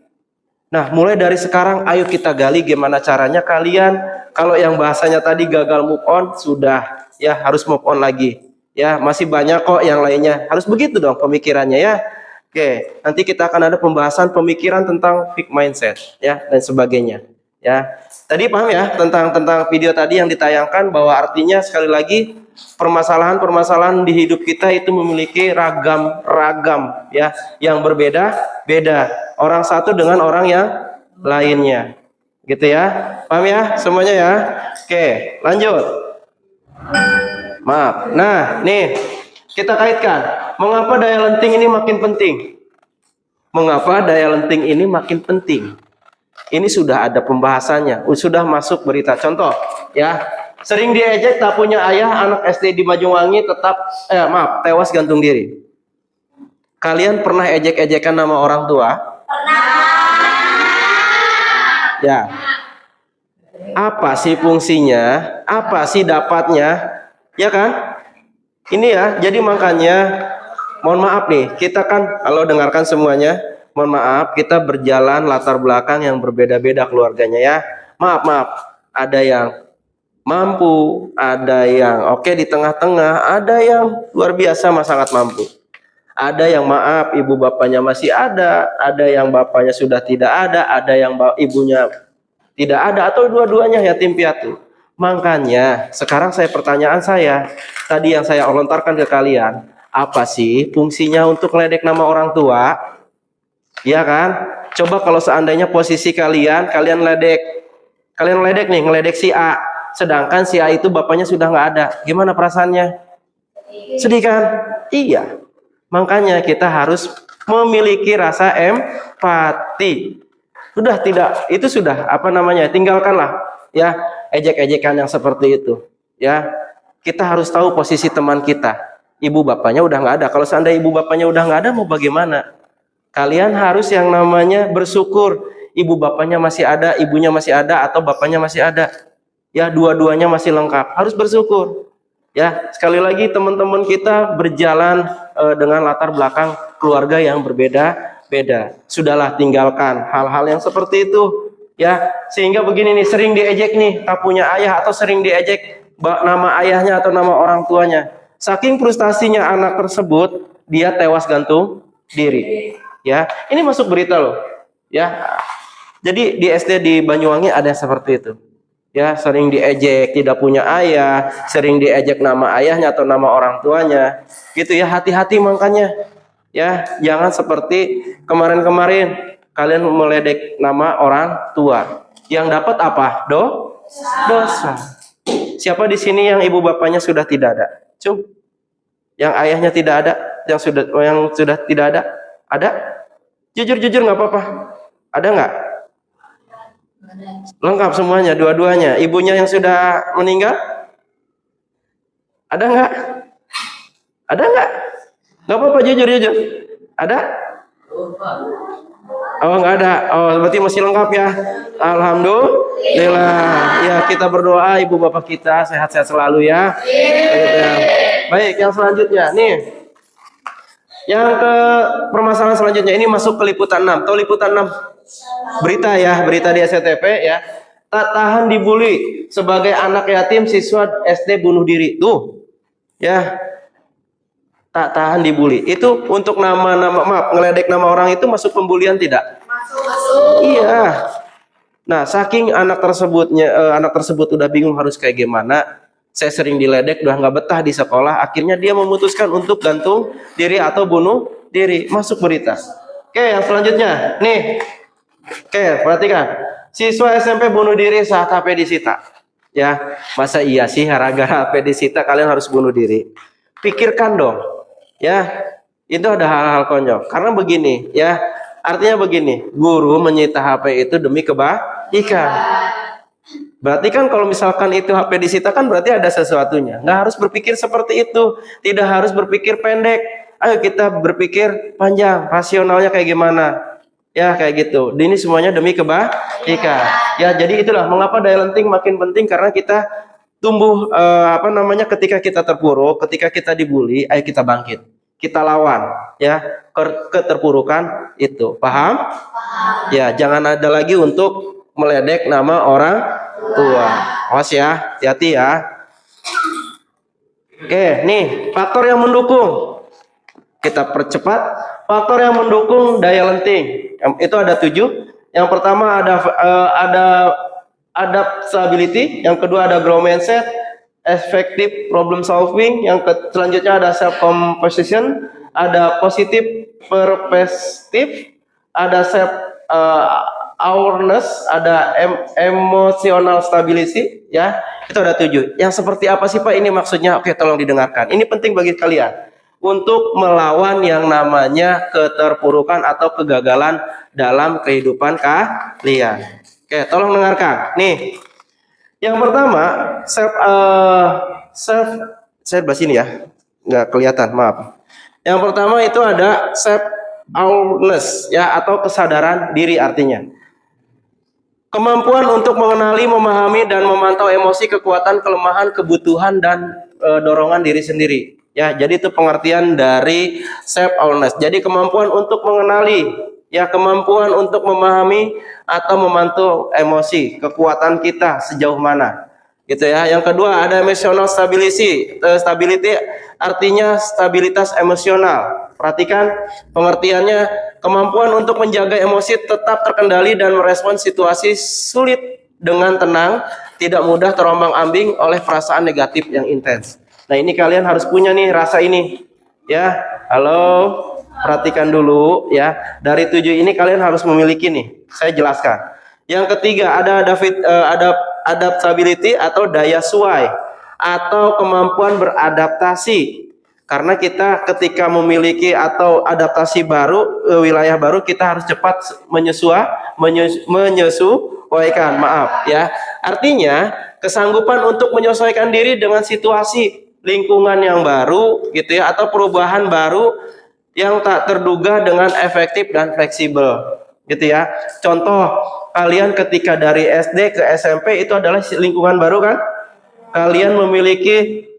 Nah, mulai dari sekarang ayo kita gali gimana caranya kalian, kalau yang bahasanya tadi gagal move on, sudah ya harus move on lagi. Ya, masih banyak kok yang lainnya. Harus begitu dong pemikirannya ya. Oke, nanti kita akan ada pembahasan pemikiran tentang fixed mindset ya dan sebagainya. Ya. Tadi paham ya tentang video tadi yang ditayangkan, bahwa artinya sekali lagi permasalahan-permasalahan di hidup kita itu memiliki ragam ya, yang berbeda-beda. Orang satu dengan orang yang lainnya. Gitu ya. Paham ya semuanya ya? Oke, lanjut. Maaf. Nah, nih kita kaitkan. Mengapa daya lenting ini makin penting? Mengapa daya lenting ini makin penting? Ini sudah ada pembahasannya, sudah masuk berita. Contoh, ya, Sering diejek, tak punya ayah, anak SD di Banyuwangi tewas gantung diri. Kalian pernah ejek-ejekan nama orang tua? Pernah. Ya. Apa sih fungsinya? Apa sih dapatnya? Ya kan? Ini ya, jadi makanya mohon maaf nih, kita kan kalau dengarkan semuanya, mohon maaf, kita berjalan latar belakang yang berbeda-beda keluarganya ya. Maaf, ada yang mampu, ada yang oke di tengah-tengah, ada yang luar biasa sangat mampu. Ada yang maaf, ibu bapaknya masih ada yang bapaknya sudah tidak ada yang ibunya tidak ada, atau dua-duanya yatim piatu. Makanya sekarang pertanyaan saya, tadi yang saya lontarkan ke kalian, apa sih fungsinya untuk ngeledek nama orang tua? Ya kan? Coba kalau seandainya posisi kalian ledek nih, ngeledek si A, sedangkan si A itu bapaknya sudah nggak ada, gimana perasaannya? Sedih kan? Iya. Makanya kita harus memiliki rasa empati. Tinggalkanlah ya ejek-ejekan yang seperti itu. Ya, kita harus tahu posisi teman kita. Ibu bapaknya udah nggak ada. Kalau seandainya ibu bapaknya udah nggak ada, mau bagaimana? Kalian harus yang namanya bersyukur. Ibu bapaknya masih ada, ibunya masih ada, atau bapaknya masih ada. Ya, dua-duanya masih lengkap. Harus bersyukur. Ya, sekali lagi teman-teman kita berjalan dengan latar belakang keluarga yang berbeda-beda. Sudahlah, tinggalkan hal-hal yang seperti itu. Ya, sehingga begini nih, sering diejek nih, tak punya ayah, atau sering diejek nama ayahnya atau nama orang tuanya. Saking frustasinya anak tersebut, dia tewas gantung diri. Ya, ini masuk berita loh. Ya, jadi di SD di Banyuwangi ada yang seperti itu. Ya, sering diejek, tidak punya ayah, sering diejek nama ayahnya atau nama orang tuanya. Gitu ya, hati-hati makanya. Ya, jangan seperti kemarin-kemarin kalian meledek nama orang tua. Yang dapat apa? Dosa. Siapa di sini yang ibu bapaknya sudah tidak ada? Yang ayahnya tidak ada, yang sudah tidak ada? Ada? Jujur nggak apa-apa. Ada nggak? Lengkap semuanya, dua-duanya. Ibunya yang sudah meninggal? Ada nggak? Ada nggak? Nggak apa-apa, jujur. Ada? Oh, nggak ada. Oh, berarti masih lengkap ya. Alhamdulillah. Ya, kita berdoa ibu bapak kita sehat-sehat selalu ya. Baik, yang selanjutnya nih. Yang ke permasalahan selanjutnya, ini masuk ke liputan 6. Tahu liputan 6? Berita ya, berita di SCTV ya. Tak tahan dibully, sebagai anak yatim siswa SD bunuh diri. Tuh. Ya. Tak tahan dibully. Itu untuk ngeledek nama orang itu masuk pembulian tidak? Masuk. Iya. Nah, saking anak tersebut udah bingung harus kayak gimana. Saya sering diledek, udah nggak betah di sekolah. Akhirnya dia memutuskan untuk gantung diri atau bunuh diri. Masuk berita. Oke, yang selanjutnya. Nih. Oke, perhatikan. Siswa SMP bunuh diri saat HP disita. Ya, masa iya sih gara-gara HP disita kalian harus bunuh diri? Pikirkan dong. Ya, itu ada hal-hal konyol. Karena begini, ya. Artinya begini, guru menyita HP itu demi kebaikan. Berarti kan kalau misalkan itu HP disita kan berarti ada sesuatunya. Nggak harus berpikir seperti itu. Tidak harus berpikir pendek. Ayo kita berpikir panjang. Rasionalnya kayak gimana? Ya kayak gitu. Ini semuanya demi kebaikan. Ya jadi itulah mengapa daya lenting makin penting. Karena kita tumbuh ketika kita terpuruk, ketika kita dibully, ayo kita bangkit. Kita lawan ya keterpurukan itu. Paham? Ya jangan ada lagi untuk meledek nama orang tua. Awas ya, hati-hati ya. Oke, nih faktor yang mendukung. Kita percepat. Faktor yang mendukung daya lenting. Itu ada 7. Yang pertama ada adaptability. Yang kedua ada growth mindset, effective problem solving. Selanjutnya ada self composition, ada positive perspective, ada self awareness, ada emotional stability, ya. Itu ada 7. Yang seperti apa sih Pak ini maksudnya? Oke, tolong didengarkan. Ini penting bagi kalian untuk melawan yang namanya keterpurukan atau kegagalan dalam kehidupan kalian. Oke, tolong dengarkan. Nih, Yang pertama, self saya bahas ini ya, nggak kelihatan, maaf. Yang pertama itu ada self awareness ya, atau kesadaran diri artinya. Kemampuan untuk mengenali, memahami dan memantau emosi, kekuatan, kelemahan, kebutuhan dan dorongan diri sendiri. Ya, jadi itu pengertian dari self awareness. Jadi kemampuan untuk mengenali, ya, kemampuan untuk memahami atau memantau emosi, kekuatan kita sejauh mana. Gitu ya. Yang kedua ada emotional stability. Stability artinya stabilitas emosional. Perhatikan pengertiannya, kemampuan untuk menjaga emosi tetap terkendali dan merespons situasi sulit dengan tenang, tidak mudah terombang-ambing oleh perasaan negatif yang intens. Nah, ini kalian harus punya nih rasa ini. Ya, halo, perhatikan dulu ya. Dari 7 ini kalian harus memiliki nih. Saya jelaskan. Yang ketiga ada adaptability atau daya suai atau kemampuan beradaptasi. Karena kita ketika memiliki atau adaptasi baru, wilayah baru, kita harus cepat menyesuaikan, maaf ya. Artinya kesanggupan untuk menyesuaikan diri dengan situasi lingkungan yang baru gitu ya, atau perubahan baru yang tak terduga dengan efektif dan fleksibel gitu ya. Contoh, kalian ketika dari SD ke SMP itu adalah lingkungan baru kan? Kalian memiliki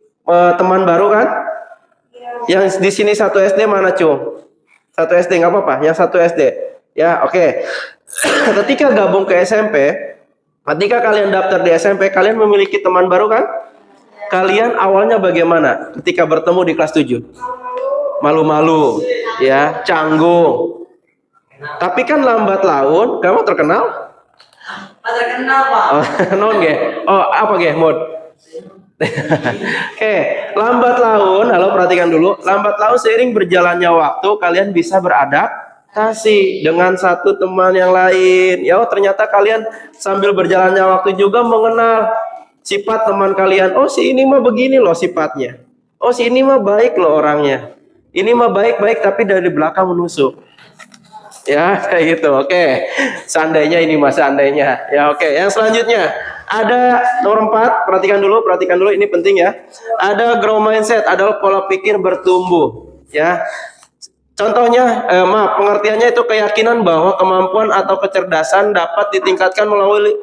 teman baru kan? Yang di sini satu SD mana, Cung? Satu SD nggak apa-apa, yang satu SD. Ya, oke. Ketika gabung ke SMP, ketika kalian daftar di SMP, kalian memiliki teman baru kan? Kalian awalnya bagaimana ketika bertemu di kelas 7? Malu-malu, ya, canggung. Tapi kan lambat laun, kamu terkenal?
Terkenal, Pak.
Oh, non ge. Oh, apa ge, Mod? Oke, lambat laun, halo perhatikan dulu, lambat laun seiring berjalannya waktu kalian bisa beradaptasi dengan satu teman yang lain. Ya, oh, ternyata kalian sambil berjalannya waktu juga mengenal sifat teman kalian. Oh, si ini mah begini loh sifatnya. Oh, si ini mah baik loh orangnya. Ini mah baik-baik tapi dari belakang menusuk. Ya, kayak gitu. Oke. Seandainya ini mas seandainya. Ya, oke. Yang selanjutnya ada nomor 4, perhatikan dulu ini penting ya. Ada growth mindset, adalah pola pikir bertumbuh, ya. Contohnya, pengertiannya itu keyakinan bahwa kemampuan atau kecerdasan dapat ditingkatkan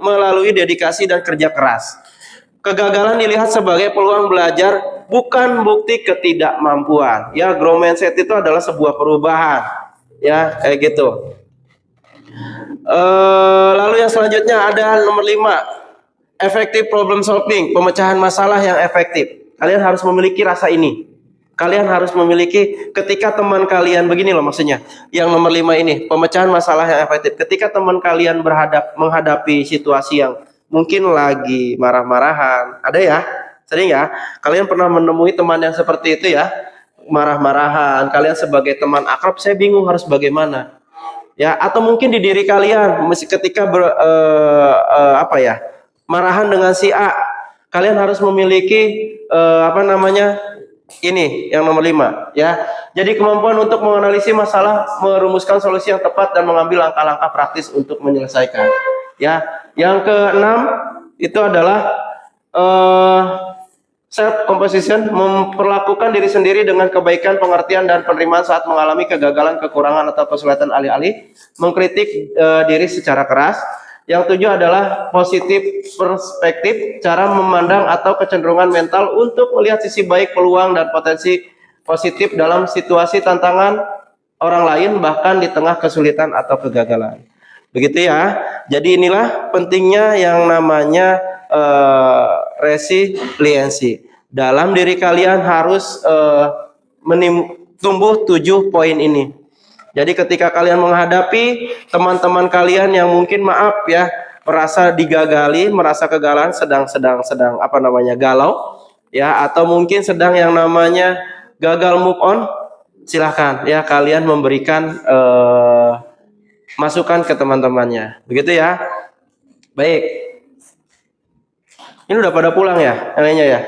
melalui dedikasi dan kerja keras. Kegagalan dilihat sebagai peluang belajar, bukan bukti ketidakmampuan. Ya, growth mindset itu adalah sebuah perubahan, ya, kayak gitu. Lalu yang selanjutnya ada nomor 5. Effective problem solving, pemecahan masalah yang efektif. Kalian harus memiliki rasa ini. Kalian harus memiliki ketika teman kalian begini loh maksudnya. Yang nomor 5 ini, pemecahan masalah yang efektif. Ketika teman kalian menghadapi situasi yang mungkin lagi marah-marahan, ada ya? Sering ya? Kalian pernah menemui teman yang seperti itu ya? Marah-marahan. Kalian sebagai teman akrab, saya bingung harus bagaimana. Ya, atau mungkin di diri kalian ketika marahan dengan si A, kalian harus memiliki ini yang nomor 5 ya. Jadi kemampuan untuk menganalisis masalah, merumuskan solusi yang tepat dan mengambil langkah-langkah praktis untuk menyelesaikan. Ya, yang ke-6 itu adalah self composition, memperlakukan diri sendiri dengan kebaikan, pengertian dan penerimaan saat mengalami kegagalan, kekurangan atau kesulitan, alih-alih mengkritik diri secara keras. Yang 7 adalah positif perspektif, cara memandang atau kecenderungan mental untuk melihat sisi baik, peluang dan potensi positif dalam situasi tantangan orang lain, bahkan di tengah kesulitan atau kegagalan. Begitu ya. Jadi inilah pentingnya yang namanya resiliensi. Dalam diri kalian harus tumbuh 7 poin ini. Jadi ketika kalian menghadapi teman-teman kalian yang mungkin maaf ya, merasa digagali, merasa kegagalan, sedang galau ya, atau mungkin sedang yang namanya gagal move on, silahkan ya kalian memberikan masukan ke teman-temannya. Begitu ya. Baik. Ini udah pada pulang ya, yang lainnya ya.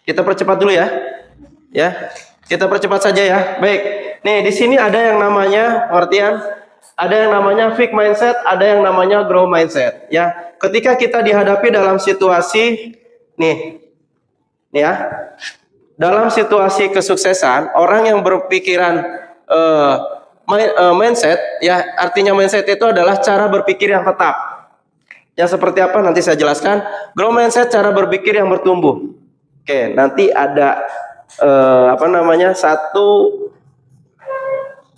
Kita percepat dulu ya. Ya. Kita percepat saja ya. Baik. Nih, di sini ada yang namanya pengertian Ada yang namanya fixed mindset, ada yang namanya growth mindset. Ya, ketika kita dihadapi dalam situasi nih ya, dalam situasi kesuksesan, orang yang berpikiran mindset, ya artinya mindset itu adalah cara berpikir yang tetap. Yang seperti apa nanti saya jelaskan. Growth mindset cara berpikir yang bertumbuh. Oke, nanti ada satu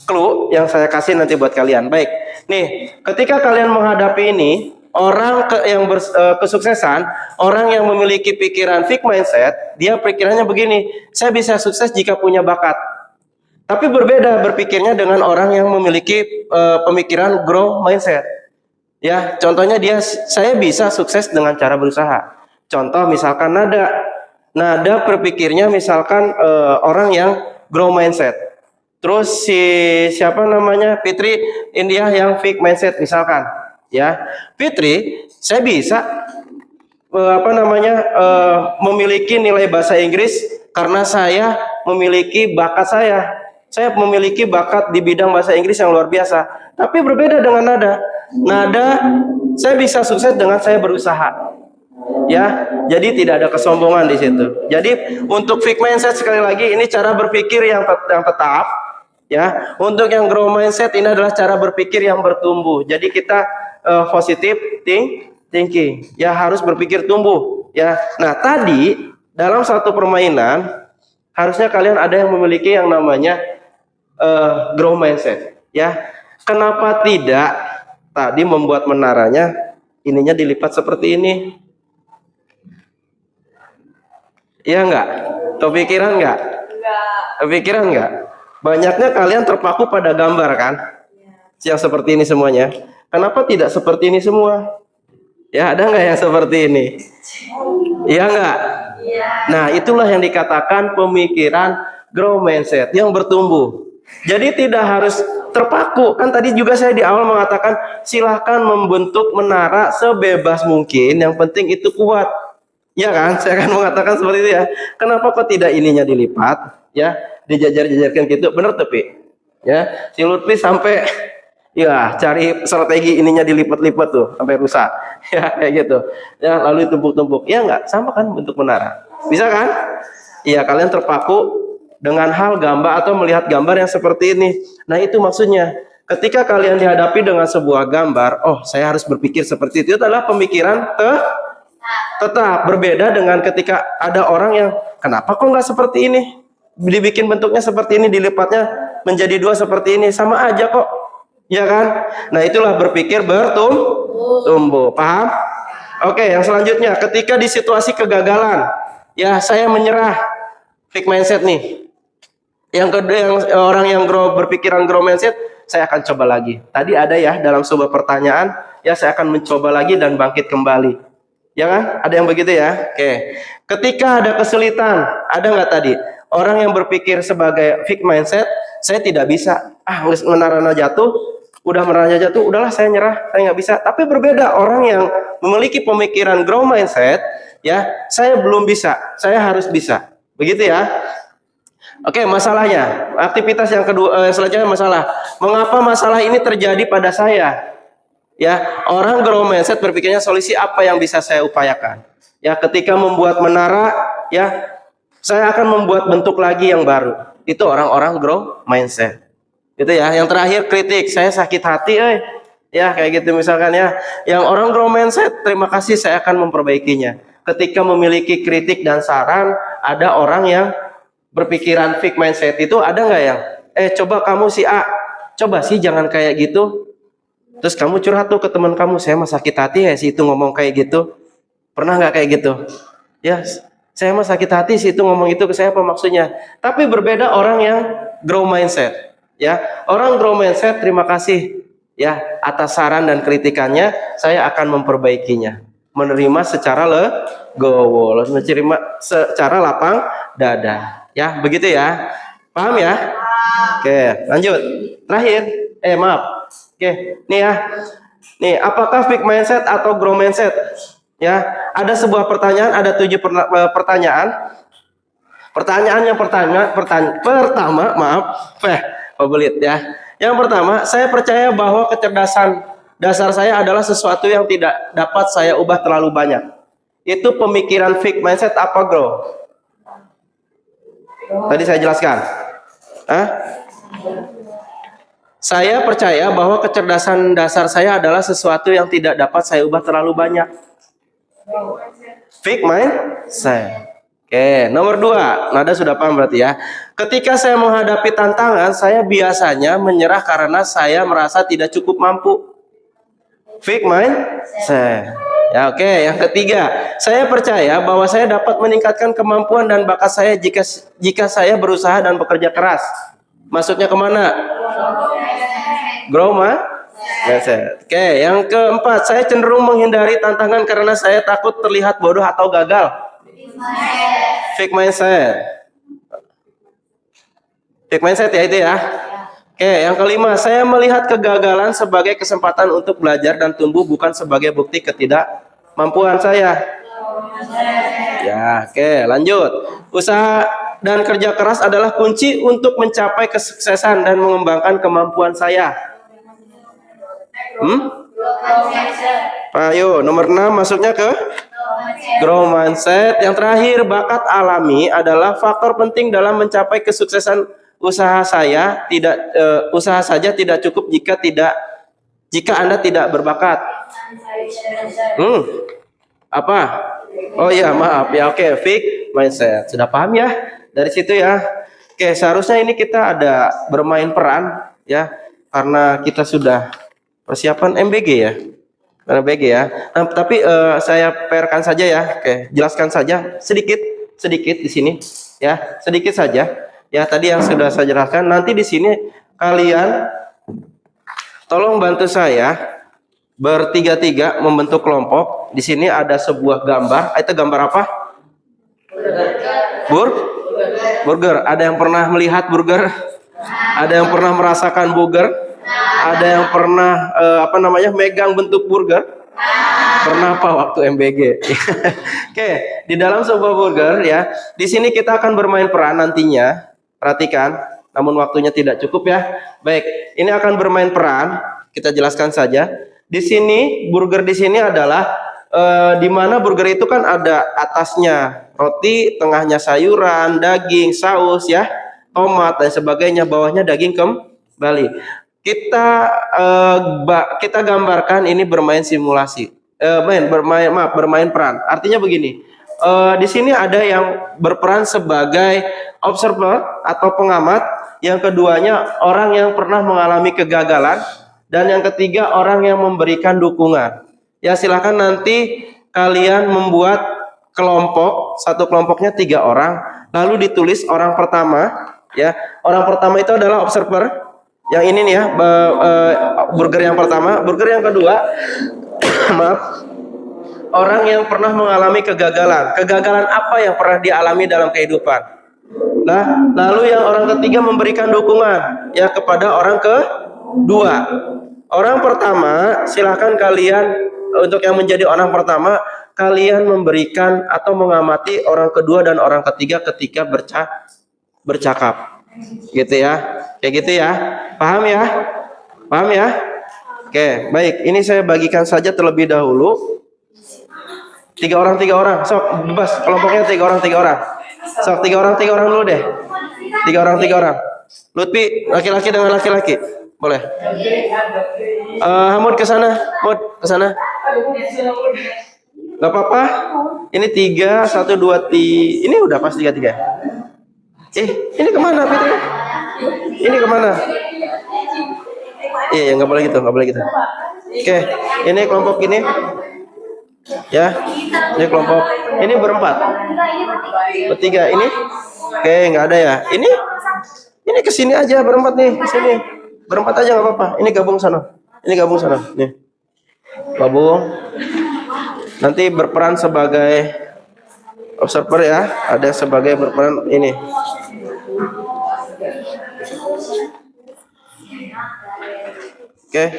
clue yang saya kasih nanti buat kalian. Baik, nih ketika kalian menghadapi ini, orang yang kesuksesan, orang yang memiliki pikiran fixed mindset, dia pikirannya begini, saya bisa sukses jika punya bakat. Tapi berbeda berpikirnya dengan orang yang memiliki pemikiran growth mindset. Ya, contohnya saya bisa sukses dengan cara berusaha. Contoh misalkan Nada berpikirnya misalkan orang yang growth mindset. Terus Fitri India yang fixed mindset misalkan, ya. Fitri, saya bisa memiliki nilai bahasa Inggris karena saya memiliki bakat saya. Saya memiliki bakat di bidang bahasa Inggris yang luar biasa. Tapi berbeda dengan Nada, saya bisa sukses dengan saya berusaha. Ya, jadi tidak ada kesombongan di situ. Jadi untuk fixed mindset sekali lagi ini cara berpikir yang tetap. Ya, untuk yang growth mindset ini adalah cara berpikir yang bertumbuh. Jadi kita positive thinking. Ya, harus berpikir tumbuh. Ya, nah tadi dalam satu permainan harusnya kalian ada yang memiliki yang namanya growth mindset. Ya, kenapa tidak tadi membuat menaranya ininya dilipat seperti ini? Iya enggak? Kepikiran enggak? Kepikiran enggak? Banyaknya kalian terpaku pada gambar kan? Yang seperti ini semuanya. Kenapa tidak seperti ini semua? Ya, ada enggak yang seperti ini? Iya enggak? Nah, itulah yang dikatakan pemikiran growth mindset yang bertumbuh. Jadi tidak harus terpaku. Kan tadi juga saya di awal mengatakan silahkan membentuk menara sebebas mungkin. Yang penting itu kuat. Ya kan, saya akan mengatakan seperti itu ya. Kenapa kok tidak ininya dilipat? Ya, dijajar-jajarkan gitu, bener tapi. Ya, si Lutfi sampai ya cari strategi ininya dilipat-lipat tuh sampai rusak. Ya, kayak gitu. Ya, lalu tumpuk-tumpuk. Ya enggak, sama kan bentuk menara. Bisa kan? Iya, kalian terpaku dengan hal gambar atau melihat gambar yang seperti ini. Nah, itu maksudnya. Ketika kalian dihadapi dengan sebuah gambar, oh, saya harus berpikir seperti itu adalah pemikiran tetap berbeda dengan ketika ada orang yang kenapa kok nggak seperti ini, dibikin bentuknya seperti ini, dilipatnya menjadi dua seperti ini, sama aja kok, ya kan? Nah, itulah berpikir bertumbuh. Paham? Oke, yang selanjutnya ketika di situasi kegagalan, ya saya menyerah, fixed mindset nih. Yang kedua, yang orang yang berpikiran growth mindset, saya akan coba lagi. Tadi ada ya dalam sebuah pertanyaan, ya saya akan mencoba lagi dan bangkit kembali. Ya kan? Ada yang begitu ya? Oke. Ketika ada kesulitan, ada nggak tadi? Orang yang berpikir sebagai fixed mindset, saya tidak bisa. Menaranya jatuh, udahlah saya nyerah, saya nggak bisa. Tapi berbeda orang yang memiliki pemikiran growth mindset, ya, saya belum bisa, saya harus bisa. Begitu ya? Oke, masalahnya, aktivitas yang kedua, selanjutnya masalah. Mengapa masalah ini terjadi pada saya? Ya, orang growth mindset berpikirnya solusi apa yang bisa saya upayakan. Ya, ketika membuat menara, ya, saya akan membuat bentuk lagi yang baru. Itu orang-orang growth mindset. Gitu ya. Yang terakhir kritik, saya sakit hati, ya kayak gitu misalkan ya. Yang orang growth mindset, terima kasih saya akan memperbaikinya. Ketika memiliki kritik dan saran, ada orang yang berpikiran fixed mindset itu ada nggak yang, coba kamu si A, coba sih jangan kayak gitu. Terus kamu curhat tuh ke teman kamu, saya mah sakit hati ya si itu ngomong kayak gitu. Pernah nggak kayak gitu? Ya, saya mah sakit hati si itu ngomong itu ke saya apa maksudnya. Tapi berbeda orang yang growth mindset. Ya, orang growth mindset terima kasih ya atas saran dan kritikannya, saya akan memperbaikinya. Menerima secara legowo, menerima secara lapang dada. Ya, begitu ya. Paham ya? Oke, lanjut. Terakhir, maaf. Oke, nih ya. Nih, apakah fixed mindset atau growth mindset? Ya, ada sebuah pertanyaan, ada 7 pertanyaan. Pertanyaan yang pertama, maaf, pebelit ya. Yang pertama, saya percaya bahwa kecerdasan dasar saya adalah sesuatu yang tidak dapat saya ubah terlalu banyak. Itu pemikiran fixed mindset apa, bro? Tadi saya jelaskan. Hah? Saya percaya bahwa kecerdasan dasar saya adalah sesuatu yang tidak dapat saya ubah terlalu banyak. Fixed mindset. Oke, nomor 2, Nada sudah paham berarti ya. Ketika saya menghadapi tantangan, saya biasanya menyerah karena saya merasa tidak cukup mampu. Fixed mindset. Ya, oke. Yang ketiga, saya percaya bahwa saya dapat meningkatkan kemampuan dan bakat saya jika saya berusaha dan bekerja keras. Maksudnya kemana? Grow mindset. Oke, yang keempat, saya cenderung menghindari tantangan karena saya takut terlihat bodoh atau gagal. Fixed mindset. Fixed mindset ya itu ya. Oke, yang kelima, saya melihat kegagalan sebagai kesempatan untuk belajar dan tumbuh, bukan sebagai bukti ketidakmampuan saya. Ya, oke, lanjut. Usaha dan kerja keras adalah kunci untuk mencapai kesuksesan dan mengembangkan kemampuan saya. Ayo, nomor 6 masuknya ke grow mindset. Yang terakhir, bakat alami adalah faktor penting dalam mencapai kesuksesan usaha saya. Usaha saja tidak cukup jika Anda tidak berbakat. Apa? Oh iya, maaf ya. Oke, fixed mindset. Sudah paham ya dari situ ya. Oke, seharusnya ini kita ada bermain peran ya, karena kita sudah persiapan MBG ya. MBG ya. Nah, tapi saya PR-kan saja ya. Oke, jelaskan saja sedikit di sini ya, sedikit saja. Ya, tadi yang sudah saya jelaskan. Nanti di sini kalian tolong bantu saya bertiga-tiga membentuk kelompok. Di sini ada sebuah gambar. Itu gambar apa? Burger. Ada yang pernah melihat burger? Ada yang pernah merasakan burger? Ada yang pernah megang bentuk burger? Pernah apa waktu MBG? Oke, di dalam sebuah burger ya. Di sini kita akan bermain peran nantinya. Perhatikan, namun waktunya tidak cukup ya. Baik, ini akan bermain peran. Kita jelaskan saja. Di sini burger di sini adalah di mana burger itu kan ada atasnya roti, tengahnya sayuran, daging, saus ya, tomat dan sebagainya, bawahnya daging kembali. Kita gambarkan ini bermain simulasi. Bermain peran. Artinya begini. Di sini ada yang berperan sebagai observer atau pengamat, yang keduanya orang yang pernah mengalami kegagalan, dan yang ketiga orang yang memberikan dukungan. Ya, silakan nanti kalian membuat kelompok, satu kelompoknya 3 orang, lalu ditulis orang pertama, ya. Orang pertama itu adalah observer. Yang ini nih ya, burger yang pertama. Burger yang kedua, maaf, orang yang pernah mengalami kegagalan. Kegagalan apa yang pernah dialami dalam kehidupan? Nah, lalu yang orang ketiga memberikan dukungan ya kepada orang kedua. Orang pertama, silahkan kalian untuk yang menjadi orang pertama, kalian memberikan atau mengamati orang kedua dan orang ketiga ketika bercakap. Gitu ya. Kayak gitu ya. Paham ya? Paham ya? Oke, baik. Ini saya bagikan saja terlebih dahulu. 3 orang. Sok, bebas. Kelompoknya 3 orang. Sok, 3 orang dulu deh. 3 orang. Lutfi, laki-laki dengan laki-laki. Boleh. Hamud ke sana. Gak apa-apa. Ini 3, 1, 2, 3. Ini udah pas 3. Ini kemana Fitri? Ini kemana? Iya, nggak boleh gitu. Oke, ini kelompok ini. Ya, ini kelompok. Ini berempat. Bertiga ini. Oke, nggak ada ya. Ini kesini aja berempat nih, kesini. Berempat aja nggak apa-apa. Ini gabung sana. Nih, gabung. Nanti berperan sebagai observer ya. Ada sebagai berperan ini. Oke.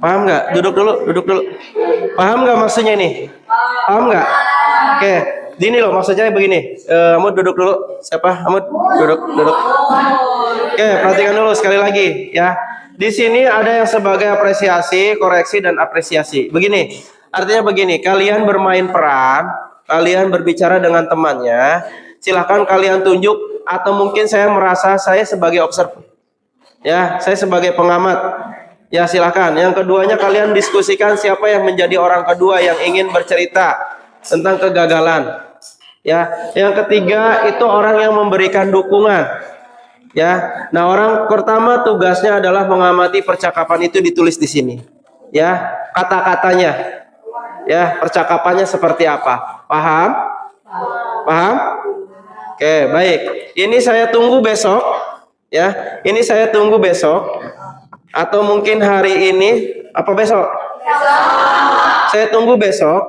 Paham nggak? Duduk dulu. Paham nggak maksudnya ini? Paham nggak? Oke. Gini loh, maksudnya begini. Kamu duduk dulu. Siapa? Kamu duduk. Oke, perhatikan dulu sekali lagi ya. Di sini ada yang sebagai apresiasi, koreksi, dan apresiasi. Begini, artinya begini. Kalian bermain peran, kalian berbicara dengan temannya. Silahkan kalian tunjuk, atau mungkin saya merasa saya sebagai observer. Ya, saya sebagai pengamat. Ya, silahkan. Yang keduanya kalian diskusikan siapa yang menjadi orang kedua yang ingin bercerita tentang kegagalan. Ya, yang ketiga itu orang yang memberikan dukungan. Ya, nah orang pertama tugasnya adalah mengamati percakapan itu ditulis di sini. Ya, kata-katanya. Ya, percakapannya seperti apa? Paham? Paham? Oke, baik. Ini saya tunggu besok. Ya, ini saya tunggu besok. Atau mungkin hari ini apa besok? Saya tunggu besok.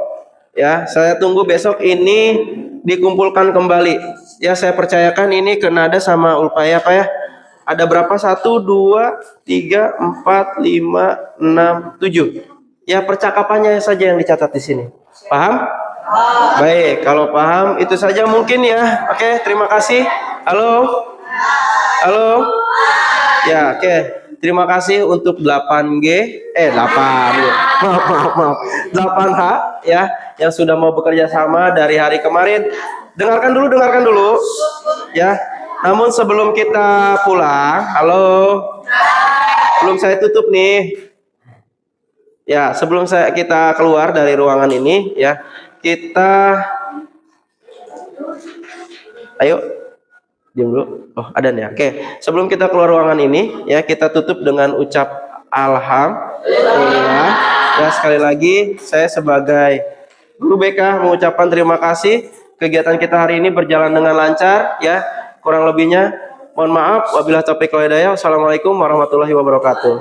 Ya, saya tunggu besok ini dikumpulkan kembali. Ya, saya percayakan ini ke Nada sama Ulpaya apa ya? Ada berapa? 1, 2, 3, 4, 5, 6, 7. Ya, percakapannya saja yang dicatat di sini. Paham? Baik, kalau paham itu saja mungkin ya. Oke, terima kasih. Halo? Halo? Ya, oke. Terima kasih untuk 8G, 8H ya, yang sudah mau bekerja sama dari hari kemarin. Dengarkan dulu ya. Namun sebelum kita pulang, halo, belum saya tutup nih. Ya, sebelum kita keluar dari ruangan ini ya, kita ayo diam dulu. Oh, ada nih. Oke, sebelum kita keluar ruangan ini ya, kita tutup dengan ucap alhamdulillah. Ya, sekali lagi saya sebagai guru BK mengucapkan terima kasih. Kegiatan kita hari ini berjalan dengan lancar ya. Kurang lebihnya mohon maaf. Wabillahi taufiq wal hidayah. Wassalamualaikum warahmatullahi wabarakatuh.